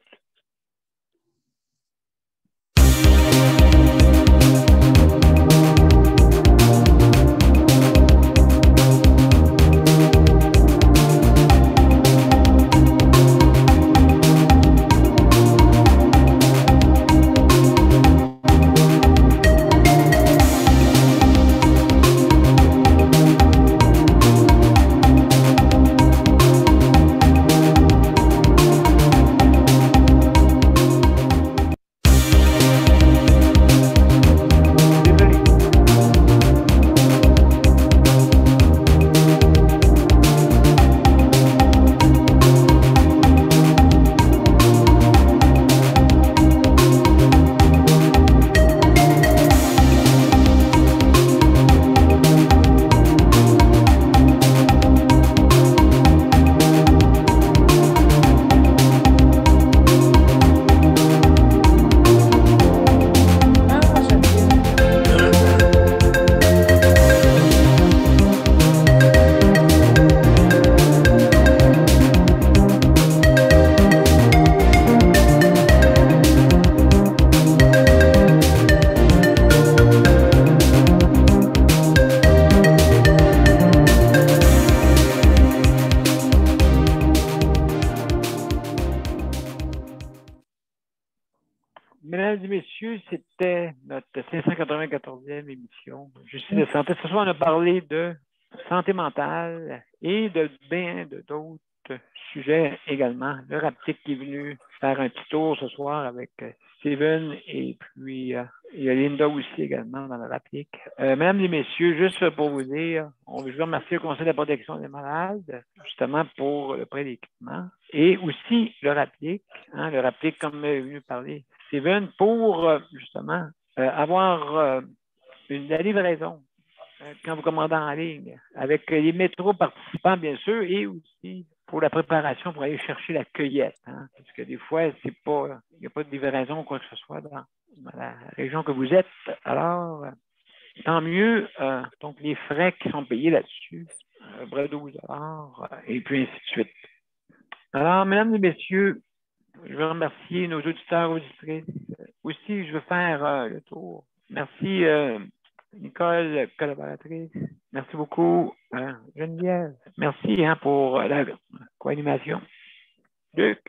mesdames et messieurs, c'était notre 594e émission. Justice de santé. Ce soir, on a parlé de santé mentale et de bien d'autres sujets également. Le Raptic qui est venu faire un petit tour ce soir avec Steven et puis il y a Linda aussi également dans le Raptic. Mesdames et messieurs, juste pour vous dire, je veux remercier le Conseil de la protection des malades justement pour le prêt d'équipement et aussi le Raptic, le Raptic comme est venu parler Steven pour justement avoir la livraison quand vous commandez en ligne, avec les métros participants, bien sûr, et aussi pour la préparation pour aller chercher la cueillette. Parce que des fois, il n'y a pas de livraison ou quoi que ce soit dans la région que vous êtes. Alors, tant mieux. Donc, les frais qui sont payés là-dessus, près de 12 $, et puis ainsi de suite. Alors, mesdames et messieurs, je veux remercier nos auditeurs, auditrices. Aussi, je veux faire le tour. Merci, Nicole, collaboratrice. Merci beaucoup, Geneviève. Merci pour la co-animation. Luc,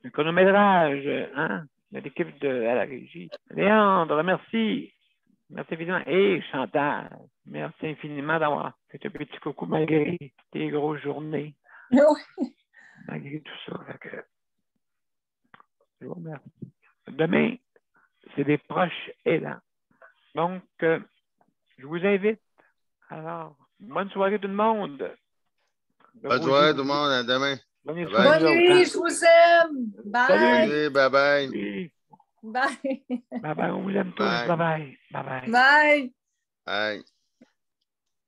le chronométrage, de l'équipe à la régie. Léandre, merci. Merci évidemment. Et Chantal, merci infiniment d'avoir fait un petit coucou malgré tes grosses journées. Malgré tout ça. Je vous remercie. Demain, c'est des proches aidants. Donc, je vous invite. Alors, bonne soirée tout le monde. Bonne soirée tout le monde. À demain. Bonne nuit, je vous aime. Bye. Salut, bye bye. Oui. Bye. Bye bye, on vous aime tous. Bye bye. Bye bye. Bye. Bye.